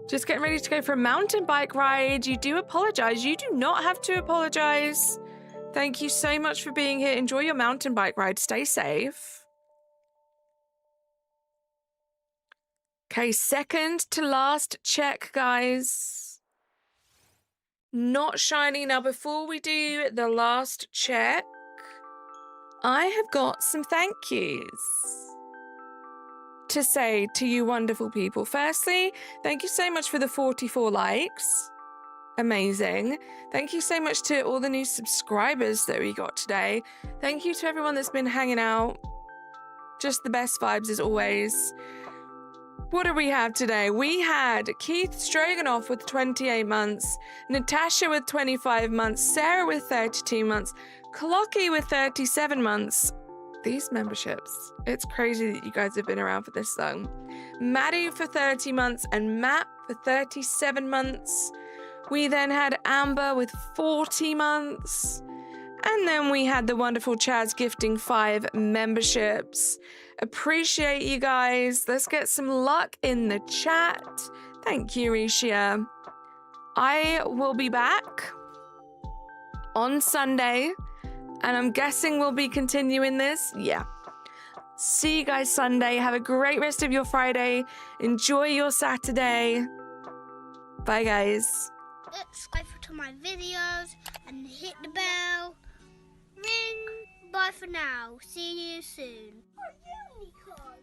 Just getting ready to go for a mountain bike ride. You do apologize. You do not have to apologize. Thank you so much for being here. Enjoy your mountain bike ride. Stay safe. Okay, second to last check, guys. Not shiny. Now, before we do the last check, I have got some thank yous to say to you wonderful people. Firstly, thank you so much for the 44 likes. Amazing. Thank you so much to all the new subscribers that we got today. Thank you to everyone that's been hanging out. Just the best vibes as always. What do we have today? We had Keith Stroganoff with 28 months, Natasha with 25 months, Sarah with 32 months, Clocky with 37 months. These memberships, it's crazy that you guys have been around for this long. Maddie for 30 months and Matt for 37 months. We then had Amber with 40 months, And then we had the wonderful Chaz gifting 5 memberships. Appreciate you guys. Let's get some luck in the chat. Thank you, Rishia. I will be back on Sunday, and I'm guessing we'll be continuing this. Yeah. See you guys Sunday. Have a great rest of your Friday. Enjoy your Saturday. Bye, guys. Subscribe to my videos and hit the bell. Ring. Bye for now. See you soon. Unicorn.